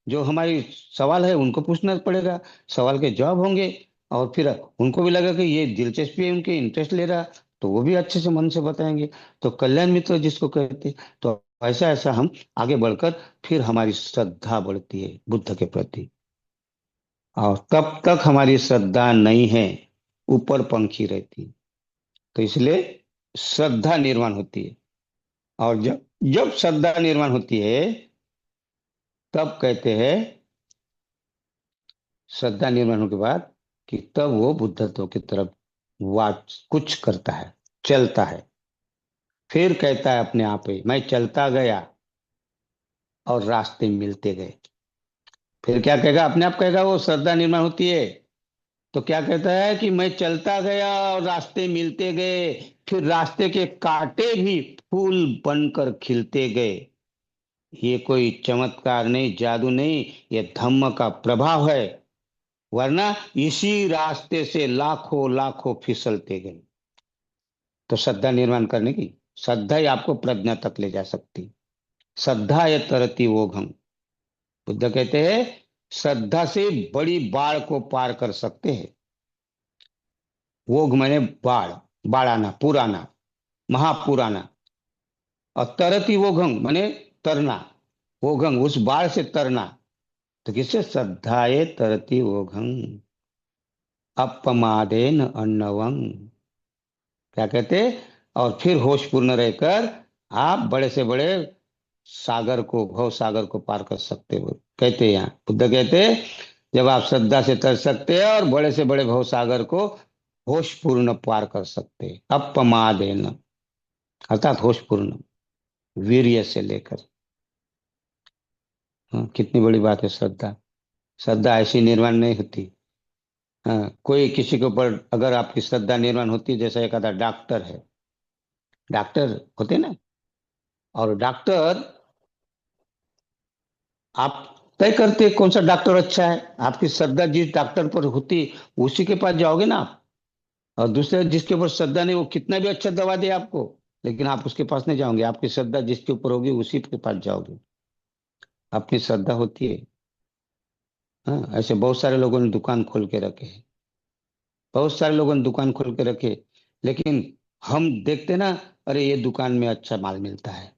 जो हमारी सवाल है उनको पूछना पड़ेगा, सवाल के जवाब होंगे, और फिर उनको भी लगा कि ये दिलचस्पी है, उनके इंटरेस्ट ले रहा, तो वो भी अच्छे से मन से बताएंगे। तो कल्याण मित्र जिसको कहते हैं। तो ऐसा ऐसा हम आगे बढ़कर फिर हमारी श्रद्धा बढ़ती है बुद्ध के प्रति। और तब तक हमारी श्रद्धा नहीं है, ऊपर पंखी रहती है। तो इसलिए श्रद्धा निर्माण होती है। और जब जब श्रद्धा निर्माण होती है, तब कहते हैं, श्रद्धा निर्माण होने के बाद, कि तब वो बुद्धत्व की तरफ वाच कुछ करता है, चलता है। फिर कहता है अपने आप ही, मैं चलता गया और रास्ते मिलते गए। फिर क्या कहेगा? अपने आप कहेगा, वो श्रद्धा निर्माण होती है तो क्या कहता है कि मैं चलता गया और रास्ते मिलते गए, फिर रास्ते के कांटे भी फूल बनकर खिलते गए। ये कोई चमत्कार नहीं, जादू नहीं, ये धम्म का प्रभाव है। वरना इसी रास्ते से लाखों लाखों फिसलते गए। तो श्रद्धा निर्माण करने की, श्रद्धा ही आपको प्रज्ञा तक ले जा सकती। श्रद्धा ये तरती वो घम। बुद्ध कहते हैं, श्रद्धा से बड़ी बाढ़ को पार कर सकते हैं। वो मैंने बाढ़, बाढ़ाना, पुराना, महापुराना। और तरती वो घंग मैंने तरना, वो घंग उस बाढ़ से तरना। तो किससे? श्रद्धाए तरती वो घंग, अपमादेन अन्नवंग। क्या कहते? और फिर होशपूर्ण रहकर आप बड़े से बड़े सागर को, भव सागर को पार कर सकते हो। कहते हैं यहाँ बुद्ध कहते हैं, जब आप श्रद्धा से तर सकते हैं और बड़े से बड़े भव सागर को होशपूर्ण पार कर सकते हैं, अपमादेन, अर्थात होशपूर्ण, वीर्य से लेकर। हाँ, कितनी बड़ी बात है श्रद्धा। श्रद्धा ऐसी निर्माण नहीं होती। हाँ, कोई किसी के ऊपर अगर आपकी श्रद्धा निर्माण होती है, जैसा एक आधा डॉक्टर है, डॉक्टर होते ना, और डॉक्टर, आप तय करते हैं कौन सा डॉक्टर अच्छा है। आपकी श्रद्धा जिस डॉक्टर पर होती, उसी के पास जाओगे ना आप। और दूसरे जिसके ऊपर श्रद्धा नहीं, वो कितना भी अच्छा दवा दे आपको, लेकिन आप उसके पास नहीं जाओगे। आपकी श्रद्धा जिसके ऊपर होगी उसी के पास जाओगे। अपनी श्रद्धा होती है। हाँ, ऐसे बहुत सारे लोगों ने दुकान खोल के रखे हैं, बहुत सारे लोगों ने दुकान खोल के रखे, लेकिन हम देखते ना, अरे ये दुकान में अच्छा माल मिलता है,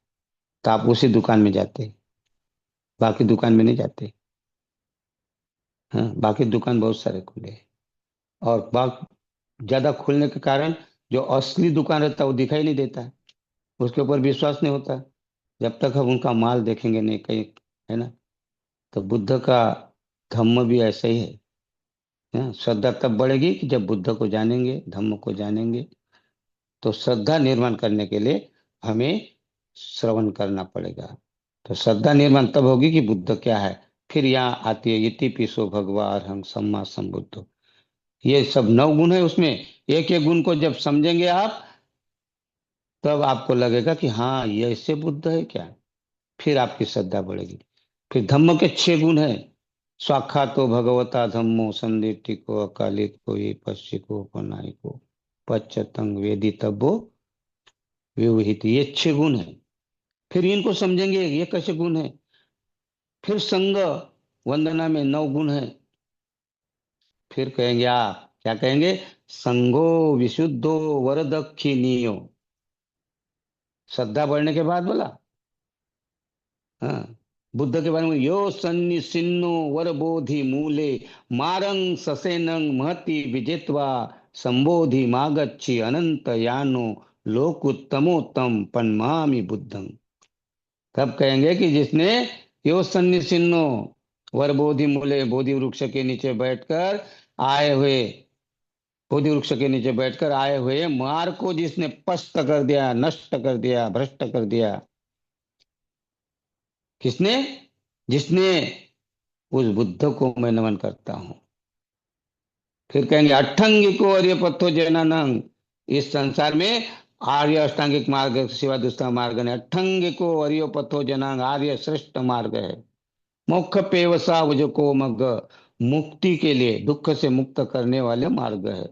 तो आप उसी दुकान में जाते, बाकी दुकान में नहीं जाते। हाँ, बाकी दुकान बहुत सारे खुले हैं। और ज्यादा खुलने के कारण जो असली दुकान रहता है वो दिखाई नहीं देता है, उसके ऊपर विश्वास नहीं होता, जब तक हम उनका माल देखेंगे नहीं कहीं, है ना। तो बुद्ध का धम्म भी ऐसा ही है। हाँ, श्रद्धा तब बढ़ेगी कि जब बुद्ध को जानेंगे, धम्म को जानेंगे। तो श्रद्धा निर्माण करने के लिए हमें श्रवण करना पड़ेगा। तो श्रद्धा निर्माण तब होगी कि बुद्ध क्या है। फिर यहाँ आती है इति पिसो भगवा अरहं सम्मा संबुद्ध। ये सब 9 गुण है उसमें। एक एक गुण को जब समझेंगे आप, तब आपको लगेगा कि हाँ, ये ऐसे बुद्ध है क्या। फिर आपकी श्रद्धा बढ़ेगी। फिर धम्म के 6 गुण है। स्वाख्यातो भगवता धम्मो संदीप्तिको अकालिको ये पश्चिको पनाइको पच्चतंग वेदितव्यो व्यवहित। ये 6 गुण है। फिर इनको समझेंगे ये कैसे गुण है। फिर संग वंदना में 9 गुण है। फिर कहेंगे आप क्या कहेंगे? संगो विशुद्धो वरदक्षिणीयो। श्रद्धा बढ़ने के बाद बोला, हाँ, बुद्ध के बारे में, यो सन्निसिन्नो वरबोधि मूले मारंग ससेनंग महति विजित्वा संबोधि मागच्छि अनंत यानो लोकुत्तमोत्तम पन्मामि बुद्धं। तब कहेंगे कि जिसने यो सन्निसिन्नो वरबोधि मूले, बोधि वृक्ष के नीचे बैठकर आए हुए, बोधि वृक्ष के नीचे बैठकर आए हुए मार्ग को जिसने पस्त कर दिया, नष्ट कर दिया, भ्रष्ट कर दिया, किसने? जिसने, उस बुद्ध को मैं नमन करता हूं। फिर कहेंगे अट्ठंगिको आर्य पथो जैनानंग, इस संसार में आर्य अष्टांगिक मार्ग के सिवा दूसरा मार्ग नहीं। अट्ठंगिको आर्य पथो जनांग, आर्य श्रेष्ठ मार्ग है। मोक्ष पेवसा को मग, मुक्ति के लिए, दुख से मुक्त करने वाले मार्ग है।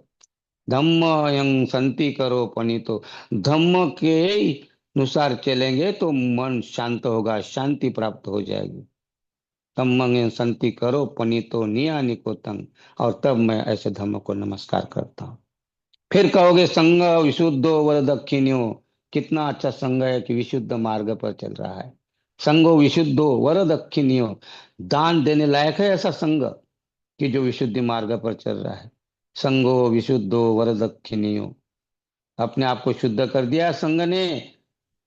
धम्म यं संति करो पनितो, धम्म के अनुसार चलेंगे तो मन शांत होगा, शांति प्राप्त हो जाएगी। धम्म संति करो पनितो नियानिको तंग, और तब मैं ऐसे धम्म को नमस्कार करता हूँ। फिर कहोगे संग विशुद्धो वर दक्षिण्यो, कितना अच्छा संग है कि विशुद्ध मार्ग पर चल रहा है। संगो विशुद्धो वर दक्षिण्यो, दान देने लायक है ऐसा संग कि जो विशुद्धि मार्ग पर चल रहा है। संगो विशुद्धो वर दक्षिण्यो, अपने आप को शुद्ध कर दिया संग ने,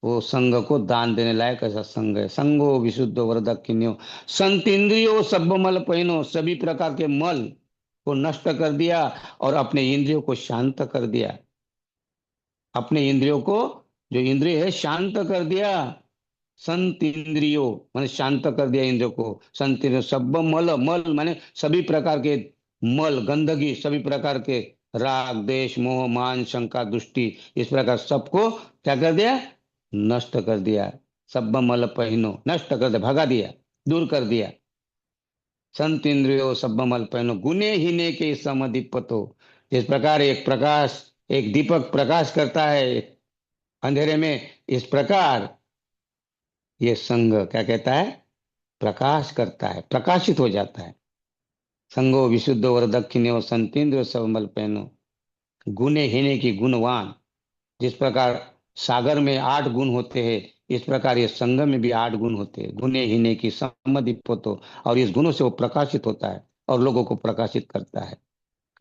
वो संग को दान देने लायक ऐसा संग है। संगो विशुद्ध वरदक्षिण्यो, संत इंद्रियो सब मल पहिनो, सभी प्रकार के मल को नष्ट कर दिया और अपने इंद्रियों को शांत कर दिया। अपने इंद्रियों को, जो इंद्रिय है, शांत कर दिया। संत इंद्रियो माने शांत कर दिया इंद्रियों को। संत इंद्रियो सब मल, मल माने सभी प्रकार के मल, गंदगी, सभी प्रकार के राग देश मोह मान शंका दुष्टि, इस प्रकार सबको क्या कर दिया? नष्ट कर दिया। सब मल पहिनो, नष्ट कर दिया, भगा दिया, दूर कर दिया। संत इंद्रियो सब मल पहिनो, गुने हीने के समदीपतो, जिस प्रकार एक प्रकाश, एक दीपक प्रकाश करता है अंधेरे में, इस प्रकार ये संग क्या कहता है? प्रकाश करता है, प्रकाशित हो जाता है। संगो विशुद्ध वर दक्षिण संतीन्द्र सबमल पहनो, गुने हीने की गुणवान, जिस प्रकार सागर में 8 गुण होते हैं, इस प्रकार ये संग में भी 8 गुण होते हैं। गुने हीने की समदीप्तो, और इस गुणों से वो प्रकाशित होता है और लोगों को प्रकाशित करता है।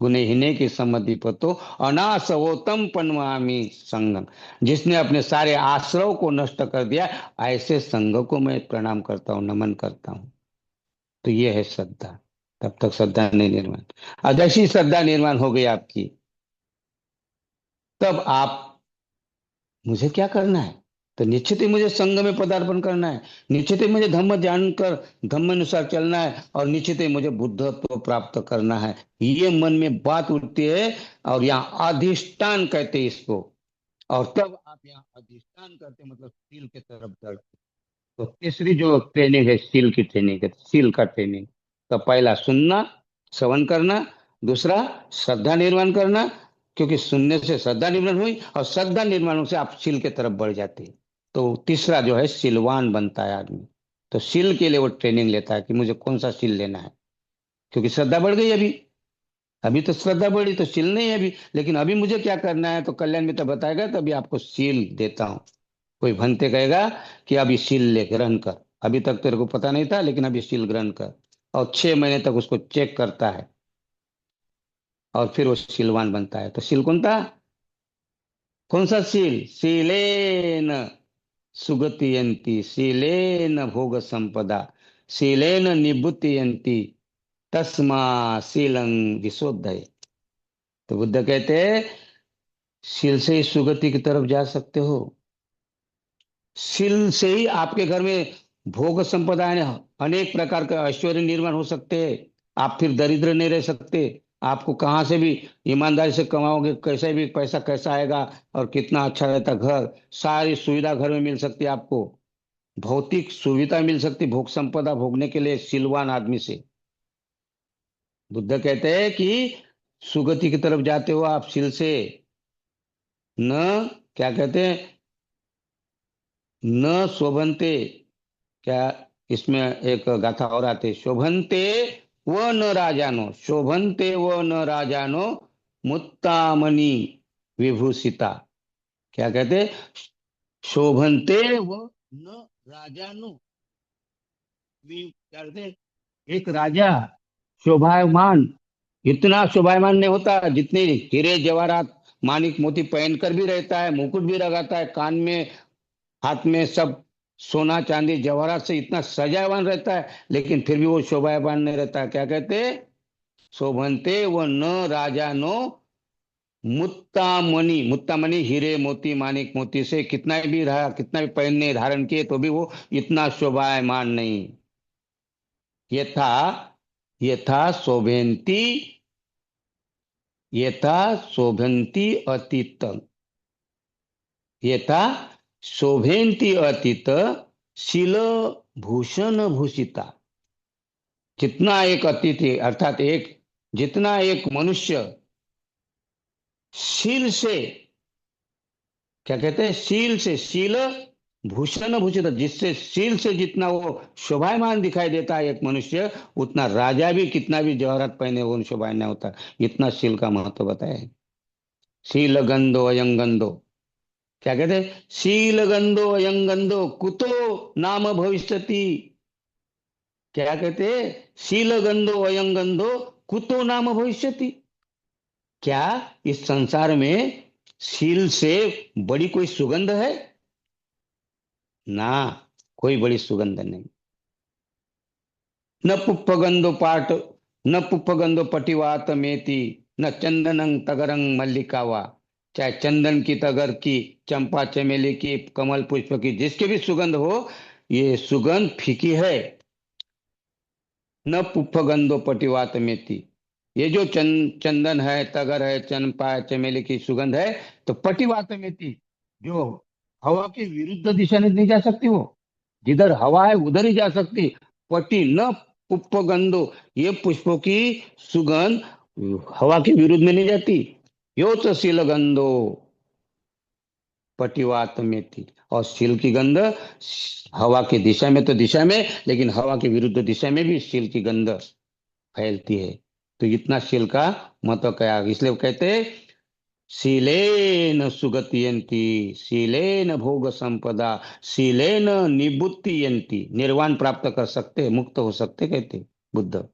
गुने हीने की समदीपतो अनासवोतम पनवामी संगम, जिसने अपने सारे आश्रव को नष्ट कर दिया, ऐसे संग को मैं प्रणाम करता हूँ, नमन करता हूँ। तो ये है श्रद्धा। तब तक श्रद्धा नहीं निर्माण। और जैसी श्रद्धा निर्माण हो गई आपकी, तब आप, मुझे क्या करना है? तो निश्चित ही मुझे संघ में पदार्पण करना है, निश्चित ही मुझे धम्म जानकर धम्म अनुसार चलना है, और निश्चित ही मुझे बुद्धत्व प्राप्त करना है। ये मन में बात उठती है, और यहाँ अधिष्ठान कहते हैं इसको। और तब आप यहाँ अधिष्ठान करते हैं, मतलब सील की तरफ बढ़ते। तो तीसरी जो ट्रेनिंग है, सील की ट्रेनिंग है, सील का ट्रेनिंग। तो पहला सुनना, श्रवण करना। दूसरा श्रद्धा निर्माण करना, क्योंकि सुनने से श्रद्धा निर्माण हुई, और श्रद्धा निर्माण से आप सील की तरफ बढ़ जाते हैं। तो तीसरा जो है, सीलवान बनता है आदमी। तो सील के लिए वो ट्रेनिंग लेता है कि मुझे कौन सा सील लेना है, क्योंकि श्रद्धा बढ़ गई अभी। अभी तो श्रद्धा बढ़ी तो सील नहीं है अभी, लेकिन अभी मुझे क्या करना है, तो कल्याण मित्र बताएगा, तभी आपको सील देता हूं। कोई भंते कहेगा कि अभी सील ले ग्रहण कर, अभी तक तेरे को पता नहीं था, लेकिन अभी सील ग्रहण कर। और 6 महीने तक उसको चेक करता है, और फिर वो सीलवान बनता है। तो सील कौन था? कौन सा सील? सीलेन सुगतियंती, सीलेन भोग संपदा, सीलेन निबुतियंती, तस्मा शीलं विशोधय। तो बुद्ध कहते हैं, सील से ही सुगति की तरफ जा सकते हो। सील से ही आपके घर में भोग संपदा है, अनेक प्रकार का ऐश्वर्य निर्माण हो सकते हैं। आप फिर दरिद्र नहीं रह सकते। आपको कहाँ से भी ईमानदारी से कमाओगे, कैसे भी पैसा कैसा आएगा, और कितना अच्छा रहता घर, सारी सुविधा घर में मिल सकती है आपको। भौतिक सुविधा मिल सकती भोग संपदा भोगने के लिए सिलवान आदमी से। बुद्ध कहते हैं कि सुगति की तरफ जाते हो आप सील से। न, क्या कहते हैं, न शोभनते, क्या, इसमें एक गाथा और आती है, शोभनते व न राजानो, शोभनते व न राजानो मुत्तामणि विभूषिता। क्या कहते? शोभनते व न राजानो, भी क्या कहते हैं, एक राजा शोभायमान इतना शोभायमान नहीं होता जितने हीरे जवाहरात मानिक मोती पहनकर भी रहता है, मुकुट भी लगाता है, कान में हाथ में सब सोना चांदी जवाहरात से इतना सजावान रहता है, लेकिन फिर भी वो शोभायमान नहीं रहता। क्या कहते, शोभनते व न राजा नो मुत्तामणि। मुत्तामणि हीरे मोती मानिक मोती से कितना भी रहा, कितना भी पहनने धारण किए तो भी वो इतना शोभायमान नहीं। यथा यथा शोभंती यथा शोभंती अतीत यथा शोभंती अतीत शील भूषण भूषिता। जितना एक अतिथि अर्थात एक जितना एक मनुष्य शील से, क्या कहते हैं, शील से, शील भूषण भूषित, जिससे शील से जितना वो शोभायमान दिखाई देता है एक मनुष्य, उतना राजा भी कितना भी जौहरत पहने वो शोभायमान नहीं होता। इतना शील का महत्व बताया है। शील गंधो अयं गंधो, क्या कहते हैं, शील गंधो अयं गंधो कुतो नाम भविष्यति। क्या कहते हैं, शील गंधो अयं गंधो कुतो नाम भविष्यति। क्या इस संसार में शील से बड़ी कोई सुगंध है? ना, कोई बड़ी सुगंध नहीं। न पुष्पगंधो पाट न पुष्पगंधो पटिवात मेति न चंदनं तगरंग मल्लिका वा। चाहे चंदन की, तगर की, चंपा चमेली की, कमल पुष्प की, जिसकी भी सुगंध हो, ये सुगंध फीकी है। न पुष्पगंधो पटिवात मेति, ये जो चंदन है, तगर है, चंपा चमेली की सुगंध है, तो पटिवात मेति, जो हवा के विरुद्ध दिशा में नहीं जा सकती वो, जिधर हवा है उधर ही जा सकती। पटी न पुष्पगंधो, ये पुष्पों की सुगंध हवा के विरुद्ध में नहीं जाती। यो तो शीलगंधो पटिवात में थी, और शील की गंध हवा की दिशा में तो दिशा में, लेकिन हवा के विरुद्ध दिशा में भी शील की गंध फैलती है। तो इतना शील का महत्व क्या, इसलिए वो कहते हैं शीलेन सुगतियंती, शीलेन भोग संपदा, शीलेन निबुत्तियंती। निर्वाण प्राप्त कर सकते, मुक्त हो सकते, कहते बुद्ध।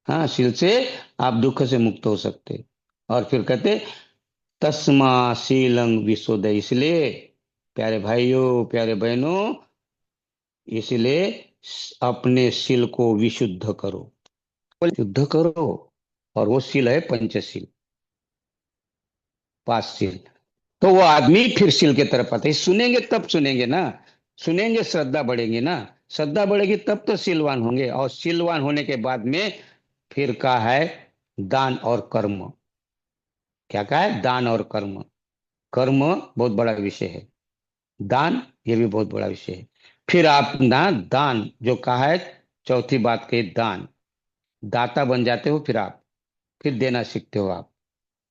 हाँ, शील से आप दुख से मुक्त हो सकते। और फिर कहते तस्मा शीलं विशोद, इसलिए प्यारे भाइयों प्यारे बहनों, इसलिए अपने शील को विशुद्ध करो, शुद्ध करो। और वो शील है पंचशील, पांच शील। तो वो आदमी फिर शील की तरफ आता है। सुनेंगे तब सुनेंगे ना, सुनेंगे श्रद्धा बढ़ेगी ना, श्रद्धा बढ़ेगी तब तो शीलवान होंगे। और शीलवान होने के बाद में फिर कहा है दान और कर्म। क्या कहा है, दान और कर्म। कर्म बहुत बड़ा विषय है, दान ये भी बहुत बड़ा विषय है। फिर आप ना दान जो कहा है, चौथी बात कही दान, दाता बन जाते हो फिर आप, फिर देना सीखते हो आप,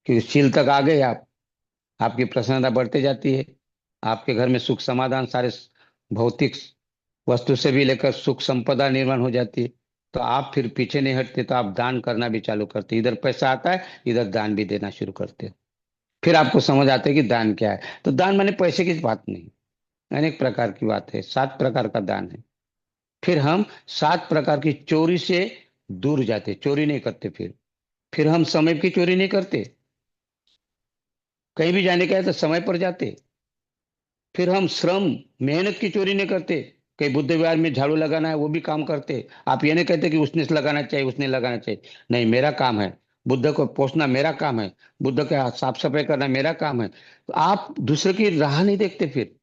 क्योंकि शील तक आ गए आप, आपकी प्रसन्नता बढ़ती जाती है, आपके घर में सुख समाधान सारे भौतिक वस्तु से भी लेकर सुख संपदा निर्माण हो जाती है। तो आप फिर पीछे नहीं हटते, तो आप दान करना भी चालू करते, इधर पैसा आता है इधर दान भी देना शुरू करते हो। फिर आपको समझ आता है कि दान क्या है। तो दान माने पैसे की बात नहीं, अनेक प्रकार की बात है, 7 प्रकार का दान है। फिर हम 7 प्रकार की चोरी से दूर जाते, चोरी नहीं करते। फिर हम समय की चोरी नहीं करते, कहीं भी जाने का है तो समय पर जाते। फिर हम श्रम मेहनत की चोरी नहीं करते, कहीं बुद्ध विहार में झाड़ू लगाना है वो भी काम करते। आप ये नहीं कहते कि उसने लगाना चाहिए उसने लगाना चाहिए, नहीं, मेरा काम है, बुद्ध को पोसना मेरा काम है, बुद्ध का साफ सफाई करना मेरा काम है। तो आप दूसरे की राह नहीं देखते। फिर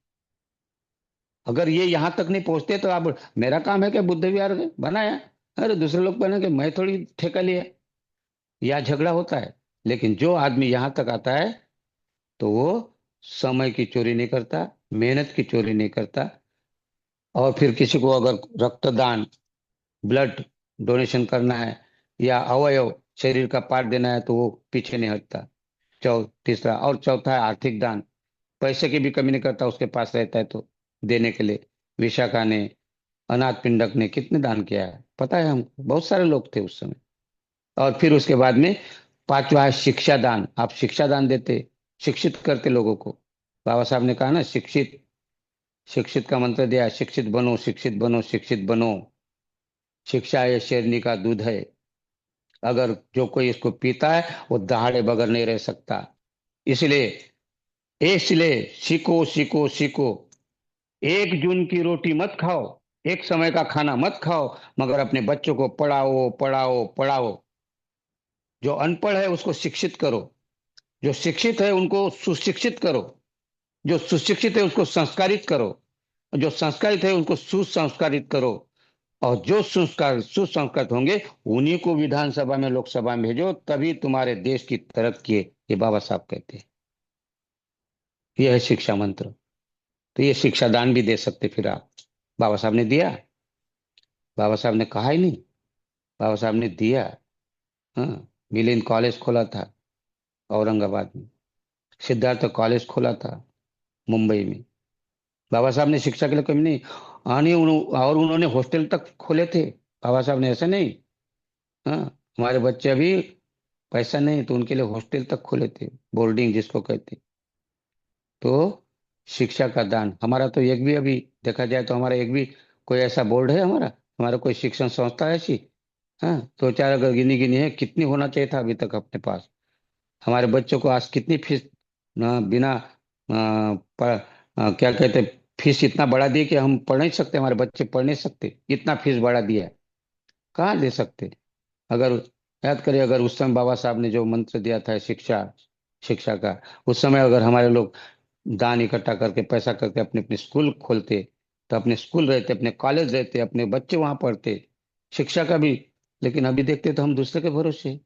अगर ये यहाँ तक नहीं पहुंचते तो आप, मेरा काम है क्या बुद्ध विहार बनाया, अरे दूसरे लोग बने के मैं थोड़ी ठेका लिया, या झगड़ा होता है। लेकिन जो आदमी यहाँ तक आता है तो वो समय की चोरी नहीं करता, मेहनत की चोरी नहीं करता। और फिर किसी को अगर रक्तदान, ब्लड डोनेशन करना है, या अवयव शरीर का पार्ट देना है, तो वो पीछे नहीं हटता। तीसरा और चौथा है आर्थिक दान, पैसे की भी कमी नहीं करता, उसके पास रहता है तो देने के लिए। विशाखा ने, अनाथ पिंडक ने कितने दान किया है पता है हमको, बहुत सारे लोग थे उस समय। और फिर उसके बाद में पांचवा है शिक्षा दान, आप शिक्षा दान देते, शिक्षित करते लोगों को। बाबा साहब ने कहा ना, शिक्षित, शिक्षित का मंत्र दिया, शिक्षित बनो शिक्षित बनो शिक्षित बनो। शिक्षा ये शेरनी का दूध है, अगर जो कोई इसको पीता है वो दहाड़े बगैर नहीं रह सकता। इसलिए इसलिए सीखो सीखो सीखो। 1 जून की रोटी मत खाओ, एक समय का खाना मत खाओ, मगर अपने बच्चों को पढ़ाओ पढ़ाओ पढ़ाओ। जो अनपढ़ है उसको शिक्षित करो, जो शिक्षित है उनको सुशिक्षित करो, जो सुशिक्षित है उसको संस्कारित करो, जो संस्कारित है उनको सुसंस्कारित करो, और जो संस्कार सुसंस्कृत होंगे उन्हीं को विधानसभा में लोकसभा में भेजो, तभी तुम्हारे देश की तरक्की है। ये बाबा साहब कहते हैं। ये है शिक्षा मंत्र। तो ये शिक्षा दान भी दे सकते फिर आप। बाबा साहब ने दिया, बाबा साहब ने कहा ही नहीं, बाबा साहब ने दिया। हाँ, मिलिंद कॉलेज खोला था औरंगाबाद में, सिद्धार्थ कॉलेज खोला था मुंबई में। बाबा साहब ने शिक्षा के लिए कमी नहीं आनी, और उन्होंने हॉस्टल तक खोले थे बाबा साहब ने, ऐसा नहीं। हाँ, हमारे बच्चे अभी पैसा नहीं तो उनके लिए हॉस्टल तक खोले थे, बोर्डिंग जिसको कहते हैं। तो शिक्षा का दान हमारा तो एक भी, अभी देखा जाए तो हमारा एक भी कोई ऐसा बोर्ड है, हमारा हमारा कोई शिक्षण संस्था है ऐसी? हाँ, दो चार अगर गिनी गिनी है, कितनी होना चाहिए था अभी तक अपने पास। हमारे बच्चों को आज कितनी फीस बिना क्या कहते हैं, फीस इतना बढ़ा दी कि हम पढ़ नहीं सकते, हमारे बच्चे पढ़ नहीं सकते, इतना फीस बढ़ा दिया है। कहाँ दे सकते? अगर याद करिए, अगर उस समय बाबा साहब ने जो मंत्र दिया था शिक्षा, शिक्षा का, उस समय अगर हमारे लोग दान इकट्ठा करके पैसा करके अपने अपने स्कूल खोलते, तो अपने स्कूल रहते, अपने कॉलेज रहते, अपने बच्चे वहां पढ़ते, शिक्षा का भी। लेकिन अभी देखते तो हम दूसरे के भरोसे,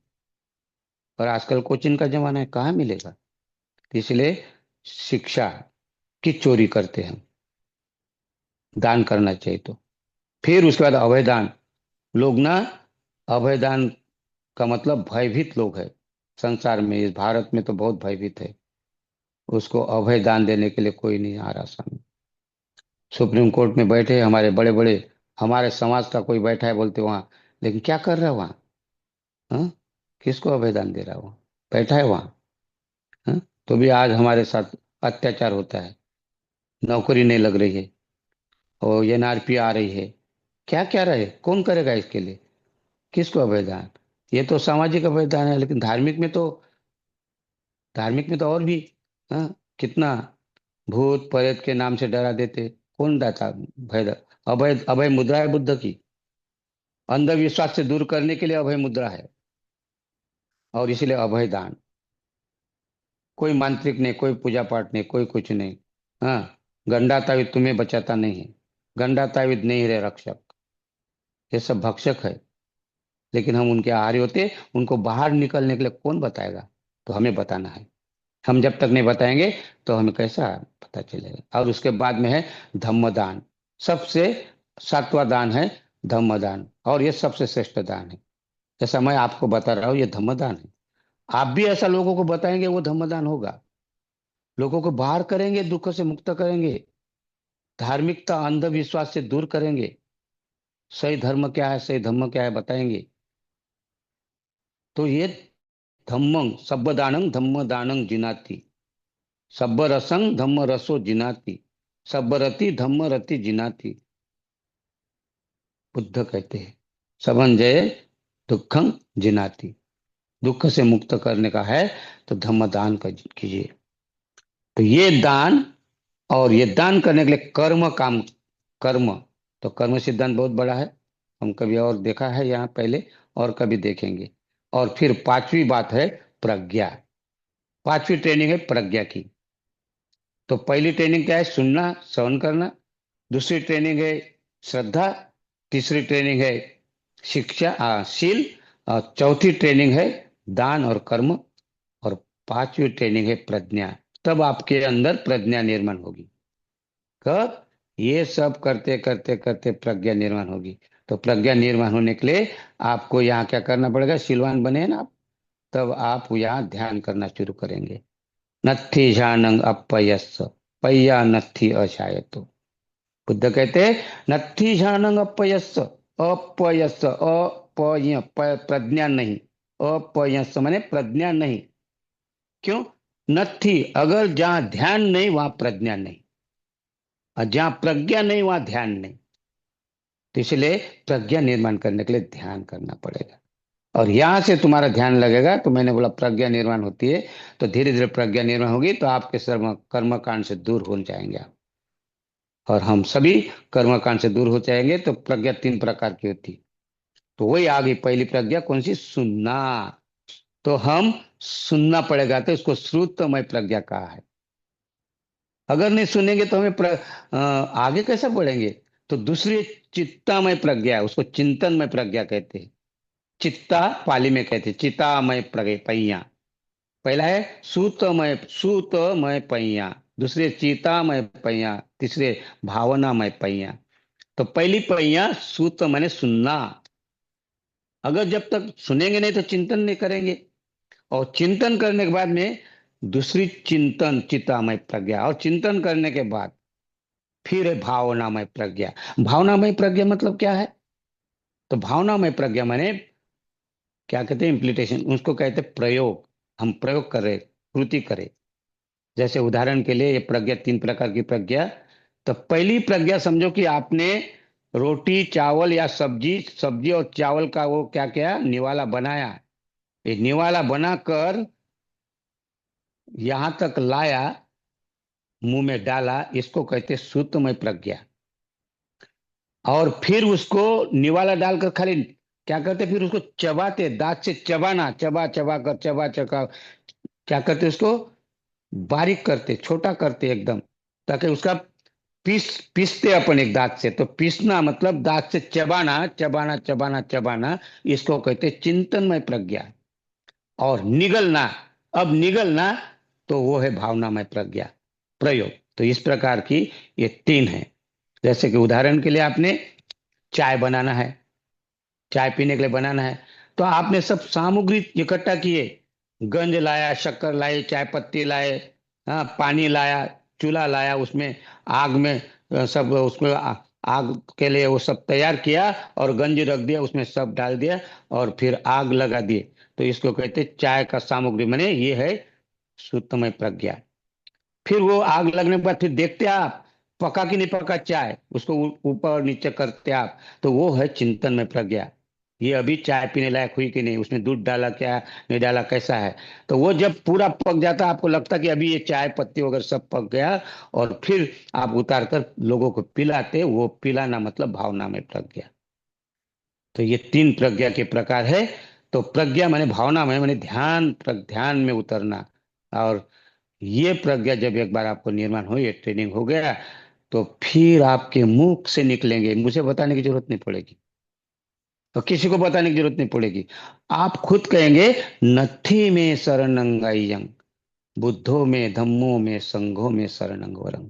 और आजकल कोचिंग का जमाना है, कहाँ मिलेगा? तो इसलिए शिक्षा की चोरी करते हैं हम, दान करना चाहिए तो। फिर उसके बाद अभयदान। लोग ना, अभयदान का मतलब भयभीत लोग है संसार में, इस भारत में तो बहुत भयभीत है। उसको अभय दान देने के लिए कोई नहीं आ रहा सामने। सुप्रीम कोर्ट में बैठे हमारे बड़े बड़े, हमारे समाज का कोई बैठा है, बोलते वहां, लेकिन क्या कर रहा है वहां? हाँ? किसको अभय दान दे रहा है वहां? बैठा है वहां। हाँ? तो भी आज हमारे साथ अत्याचार होता है, नौकरी नहीं लग रही है, और एनआरपी आ रही है। क्या क्या रहे, कौन करेगा इसके लिए? किसको अभय दान? ये तो सामाजिक अभय दान है, लेकिन धार्मिक में तो और भी। हाँ, कितना भूत प्रेत के नाम से डरा देते, कौन दाता? भय, अभय अभय मुद्रा है बुद्ध की, अंधविश्वास से दूर करने के लिए अभय मुद्रा है, और इसीलिए अभय दान। कोई मांत्रिक नहीं, कोई पूजा पाठ नहीं, कोई कुछ नहीं। हाँ, गंडा ताविद तुम्हें बचाता नहीं है, गंडा ताविद नहीं रहे रक्षक, ये सब भक्षक है। लेकिन हम उनके आहारी होते, उनको बाहर निकलने के लिए कौन बताएगा? तो हमें बताना है। हम जब तक नहीं बताएंगे तो हमें कैसा पता चलेगा? और उसके बाद में है धम्मदान। सबसे सातवां दान है धम्मदान, और ये सबसे श्रेष्ठ दान है। जैसा मैं आपको बता रहा हूँ, ये धम्मदान है। आप भी ऐसा लोगों को बताएंगे, वो धम्मदान होगा। लोगों को बाहर करेंगे, दुख से मुक्त करेंगे, धार्मिकता अंधविश्वास से दूर करेंगे, सही धर्म क्या है, सही धम्म क्या है बताएंगे। तो ये धम्मं सब्बदानं धम्म दानं जिनाति, सब्ब रसं धम्म रसो जिनाति, सब्ब रति धम्म रति जिनाति। बुद्ध कहते हैं सबंजय दुखं जिनाति। दुख से मुक्त करने का है तो धम्म दान कीजिए। तो ये दान, और ये दान करने के लिए कर्म काम, कर्म, तो कर्म सिद्धांत बहुत बड़ा है, हम कभी और देखा है यहाँ पहले, और कभी देखेंगे। और फिर पांचवी बात है प्रज्ञा। पांचवी ट्रेनिंग है प्रज्ञा की। तो पहली ट्रेनिंग क्या है? सुनना, श्रवण करना। दूसरी ट्रेनिंग है श्रद्धा। तीसरी ट्रेनिंग है शिक्षा, शील। और चौथी ट्रेनिंग है दान और कर्म। और पांचवी ट्रेनिंग है प्रज्ञा। तब आपके अंदर प्रज्ञा निर्माण होगी। कब? ये सब करते करते करते प्रज्ञा निर्माण होगी। तो प्रज्ञा निर्माण होने के लिए आपको यहाँ क्या करना पड़ेगा? शीलवान बने ना आप, तब आप यहाँ ध्यान करना शुरू करेंगे। नत्थी झानंग अपयस्स, पय्या नत्थी अशायतो। बुद्ध कहते हैं नत्थी झानंग अपयस्स, अपयस्स, प्रज्ञा नहीं, अपयस्स माने प्रज्ञा नहीं। क्यों? नत्थी, अगर जहां ध्यान नहीं वहां प्रज्ञा नहीं, और जहां प्रज्ञा नहीं वहां ध्यान नहीं। तो इसलिए प्रज्ञा निर्माण करने के लिए ध्यान करना पड़ेगा। और यहां से तुम्हारा ध्यान लगेगा, तो मैंने बोला प्रज्ञा निर्माण होती है, तो धीरे धीरे प्रज्ञा निर्माण होगी, तो आपके सर्व कर्म कांड से दूर हो जाएंगे आप। और हम सभी कर्म कांड से दूर हो जाएंगे। तो प्रज्ञा 3 प्रकार की होती। तो वही आ गई पहली प्रज्ञा, कौन सी? सुनना। तो हम सुनना पड़ेगा, तो इसको श्रुतमय प्रज्ञा कहा है। अगर नहीं सुनेंगे तो हमें आगे कैसे बढ़ेंगे? तो दूसरी चित्तामय प्रज्ञा है, उसको चिंतनमय प्रज्ञा कहते हैं। चित्ता पाली में कहते हैं चितामय पहिया। पहला है सूतमय पहिया, दूसरे चितामय पहिया, तीसरे भावनामय पहिया। तो पहली पहिया सूत मैंने सुनना। अगर जब तक सुनेंगे नहीं तो चिंतन नहीं करेंगे, और चिंतन करने के बाद में दूसरी चिंतन चितामय प्रज्ञा, और चिंतन करने के बाद फिर है भावनामय प्रज्ञा। भावनामय प्रज्ञा मतलब क्या है? तो भावनामय प्रज्ञा माने क्या कहते हैं? इम्प्लीटेशन, उसको कहते हैं प्रयोग। हम प्रयोग करें, कृति करें। जैसे उदाहरण के लिए ये प्रज्ञा 3 प्रकार की प्रज्ञा। तो पहली प्रज्ञा समझो कि आपने रोटी चावल या सब्जी सब्जी और चावल का वो क्या क्या निवाला बनाया। ये निवाला बनाकर यहां तक लाया, मुंह में डाला, इसको कहते हैं सूत्रमय प्रज्ञा। और फिर उसको निवाला डालकर खाली क्या करते? फिर उसको चबाते, दांत से चबाना, चबा चबा कर चबा चबा क्या करते? उसको बारीक करते, छोटा करते एकदम, ताकि उसका पीसते अपन एक दांत से। तो पीसना मतलब दांत से चबाना चबाना चबाना चबाना, इसको कहते चिंतनमय प्रज्ञा। और निगलना, अब निगलना, तो वो है भावनामय प्रज्ञा प्रयोग। तो इस प्रकार की ये 3 है। जैसे कि उदाहरण के लिए आपने चाय बनाना है, चाय पीने के लिए बनाना है, तो आपने सब सामग्री इकट्ठा किए। गंज लाया, शक्कर लाई, चाय पत्ती लाए, हाँ, पानी लाया, चूल्हा लाया, उसमें आग में सब उसमें आग के लिए वो सब तैयार किया, और गंज रख दिया, उसमें सब डाल दिया, और फिर आग लगा दिए। तो इसको कहते हैं चाय का सामग्री, माने ये है शुद्धमय प्रज्ञा। फिर वो आग लगने के बाद फिर देखते आप पका कि नहीं पका चाय, उसको ऊपर नीचे करते आप, तो वो है चिंतन में प्रज्ञा। ये अभी चाय पीने लायक हुई कि नहीं, उसमें दूध डाला क्या, नहीं डाला, कैसा है। तो वो जब पूरा पक जाता, आपको लगता कि अभी ये चाय पत्ती वगैरह सब पक गया, और फिर आप उतार कर लोगों को पिलाते, वो पिलाना मतलब भावना में प्रज्ञा। तो ये 3 प्रज्ञा के प्रकार है। तो प्रज्ञा माने भावना में माने ध्यान, ध्यान में उतरना। और ये प्रज्ञा जब एक बार आपको निर्माण हो, ये ट्रेनिंग हो गया, तो फिर आपके मुख से निकलेंगे, मुझे बताने की जरूरत नहीं पड़ेगी, तो किसी को बताने की जरूरत नहीं पड़ेगी। आप खुद कहेंगे, नथी में शरणंगयं, बुद्धो में धम्मो में संघो में शरणंग वरं,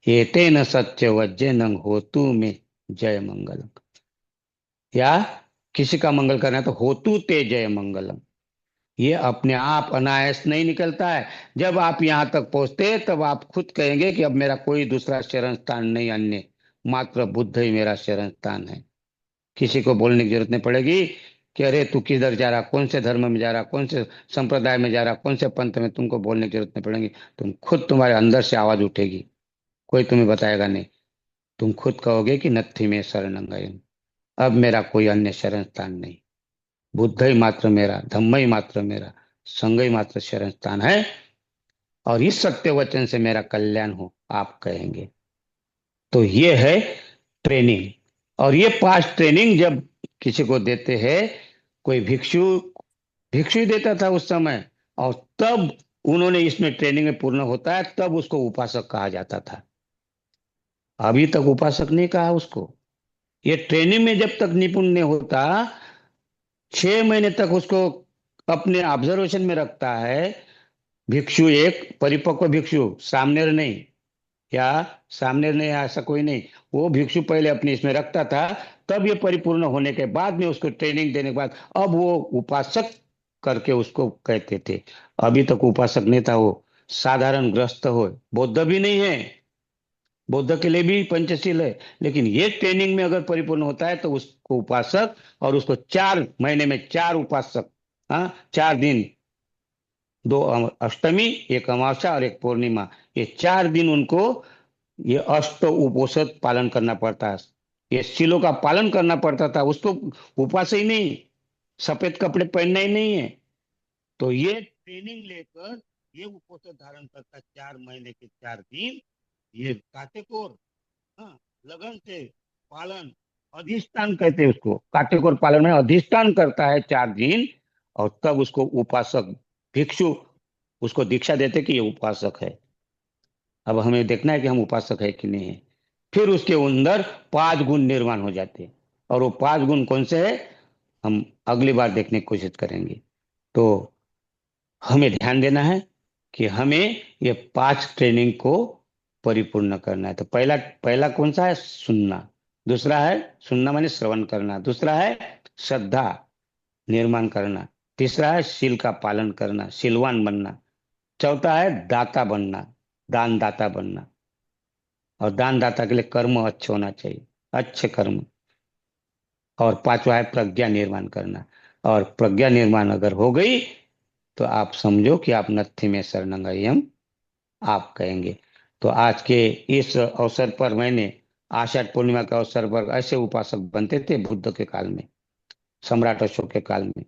एतेन सत्य वज्जनंग होतु में जय मंगलम। या किसी का मंगल करना है तो होतु ते जय मंगलम। ये अपने आप अनायास नहीं निकलता है। जब आप यहां तक पहुंचते हैं, तब आप खुद कहेंगे कि अब मेरा कोई दूसरा शरण स्थान नहीं, अन्य मात्र बुद्ध ही मेरा शरण स्थान है। किसी को बोलने की जरूरत नहीं पड़ेगी कि अरे तू किधर जा रहा, कौन से धर्म में जा रहा, कौन से संप्रदाय में जा रहा, कौन से पंथ में, तुमको बोलने की जरूरत नहीं पड़ेगी। तुम खुद, तुम्हारे अंदर से आवाज उठेगी, कोई तुम्हें बताएगा नहीं। तुम खुद कहोगे कि नत्थी में शरणं गयम्, अब मेरा कोई अन्य शरण स्थान नहीं, बुद्ध ही मात्र मेरा, धम्म ही मात्र मेरा, संघ ही मात्र शरण स्थान है, और इस सत्य वचन से मेरा कल्याण हो, आप कहेंगे। तो ये है ट्रेनिंग। और ये 5 ट्रेनिंग जब किसी को देते हैं, कोई भिक्षु भिक्षु ही देता था उस समय, और तब उन्होंने इसमें ट्रेनिंग में पूर्ण होता है, तब उसको उपासक कहा जाता था। अभी तक उपासक नहीं कहा उसको। ये ट्रेनिंग में जब तक निपुण नहीं होता, 6 महीने तक उसको अपने ऑब्जर्वेशन में रखता है। भिक्षु, एक परिपक्व भिक्षु, सामने नहीं, या सामने नहीं, ऐसा कोई नहीं। वो भिक्षु पहले अपने इसमें रखता था, तब ये परिपूर्ण होने के बाद में उसको ट्रेनिंग देने के बाद अब वो उपासक करके उसको कहते थे। अभी तक उपासक नहीं था वो, साधारण गृहस्थ हो, बौद्ध भी नहीं है, बौद्ध के लिए भी पंचशील है, लेकिन ये ट्रेनिंग में अगर परिपूर्ण होता है तो उसको उपासक। और उसको 4 महीने में 4 उपासक, हाँ, 4 दिन, 2 अष्टमी, एक अमावस्या और एक पूर्णिमा, ये 4 दिन उनको ये अष्ट उपोषद पालन करना पड़ता है। ये शीलों का पालन करना पड़ता था उसको, उपवास ही नहीं, सफेद कपड़े पहनना ही नहीं है। तो ये ट्रेनिंग लेकर ये उपवास धारण करता 4 महीने के 4 दिन। ये काटेकोर, हाँ, लगन से पालन, अधिष्ठान कहते हैं उसको, काटेकोर पालन में अधिष्ठान करता है 4 दिन। और तब उसको उपासक, भिक्षु उसको दीक्षा देते कि ये उपासक है। अब हमें देखना है कि हम उपासक है कि नहीं है। फिर उसके अंदर 5 गुण निर्माण हो जाते हैं। और वो 5 गुण कौन से है, हम अगली बार देखने की कोशिश करेंगे। तो हमें ध्यान देना है कि हमें ये 5 ट्रेनिंग को परिपूर्ण करना है। तो पहला पहला कौन सा है, सुनना। दूसरा है, सुनना माने श्रवण करना। दूसरा है श्रद्धा निर्माण करना। तीसरा है शील का पालन करना, शीलवान बनना। चौथा है दाता बनना, दान दाता बनना। और दान दाता के लिए कर्म अच्छे होना चाहिए, अच्छे कर्म। और पांचवा है प्रज्ञा निर्माण करना। और प्रज्ञा निर्माण अगर हो गई तो आप समझो कि आप नत्थि में शरणंगयम आप कहेंगे। तो आज के इस अवसर पर मैंने, आषाढ़ पूर्णिमा के अवसर पर ऐसे उपासक बनते थे बुद्ध के काल में, सम्राट अशोक के काल में।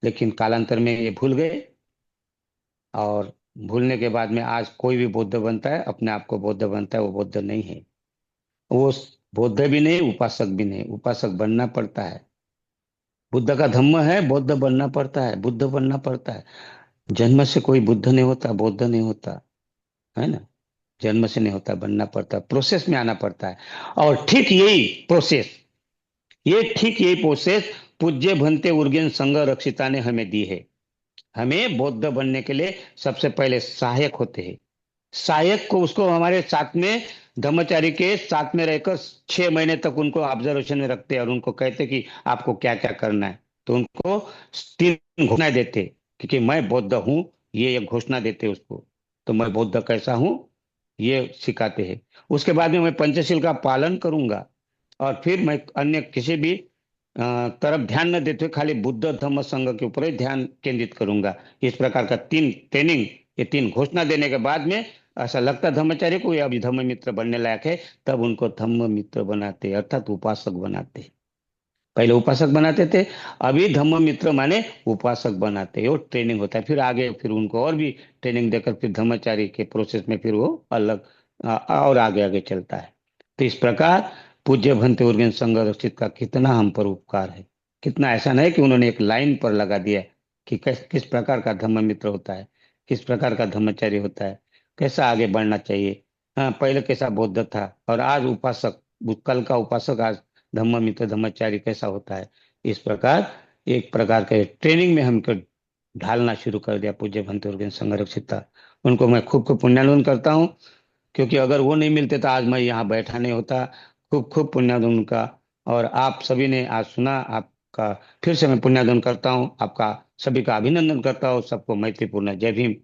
लेकिन कालांतर में ये भूल गए। और भूलने के बाद में आज कोई भी बौद्ध बनता है, अपने आप को बौद्ध बनता है, वो बौद्ध नहीं है। वो बौद्ध भी नहीं, उपासक भी नहीं। उपासक बनना पड़ता है। बुद्ध का धम्म है, बौद्ध बनना पड़ता है, बुद्ध बनना पड़ता है। जन्म से कोई बुद्ध नहीं होता, बौद्ध नहीं होता, है ना। जन्म से नहीं होता, बनना पड़ता है, प्रोसेस में आना पड़ता है। और ठीक यही प्रोसेस पूज्य भंते उर्गेन संघ रक्षिता ने हमें दी है। हमें बौद्ध बनने के लिए सबसे पहले सहायक होते हैं। सहायक को उसको हमारे साथ में, धर्मचारी के साथ में रहकर 6 महीने तक उनको ऑब्जर्वेशन में रखते हैं और उनको कहते कि आपको क्या क्या करना है। तो उनको 3 घोषणाएं देते कि मैं बौद्ध हूँ, ये एक घोषणा देते उसको। तो मैं बौद्ध कैसा हूँ ये सिखाते हैं। उसके बाद में मैं पंचशील का पालन करूंगा। और फिर मैं अन्य किसी भी तरफ ध्यान न देते हुए खाली बुद्ध धम्म संघ के ऊपर ही ध्यान केंद्रित करूंगा। इस प्रकार का 3 ट्रेनिंग, ये 3 घोषणा देने के बाद में ऐसा लगता धर्मचारी को ये अभी धम्म मित्र बनने लायक है, तब उनको धम्म मित्र बनाते, अर्थात उपासक बनाते। पहले उपासक बनाते थे, अभी धम्म मित्र माने उपासक बनाते हैं। वो ट्रेनिंग होता है। फिर आगे फिर उनको और भी ट्रेनिंग देकर फिर धर्मचारी के प्रोसेस में फिर वो अलग और आगे आगे चलता है। तो इस प्रकार पूज्य भंते उर्गेन संघ रक्षित का कितना हम पर उपकार है। कितना, ऐसा नहीं कि उन्होंने एक लाइन पर लगा दिया कि किस प्रकार का धम्म मित्र होता है, किस प्रकार का धर्मचारी होता है, कैसा आगे बढ़ना चाहिए। हाँ, पहले कैसा बौद्ध था और आज उपासक, कल का उपासक आज धम्म मित्र धम्मचारी कैसा होता है। इस प्रकार एक प्रकार के ट्रेनिंग में हमको ढालना शुरू कर दिया पूज्य भंते उर्गेन संरक्षिता। उनको मैं खूब खूब पुण्यानुमोदन करता हूँ, क्योंकि अगर वो नहीं मिलते तो आज मैं यहाँ बैठा नहीं होता। खूब खूब पुण्यानुमोदन उनका। और आप सभी ने आज सुना, आपका फिर से मैं पुण्यानुमोदन करता हूँ, आपका सभी का अभिनंदन करता हूँ। सबको मैत्रीपूर्ण जय भीम,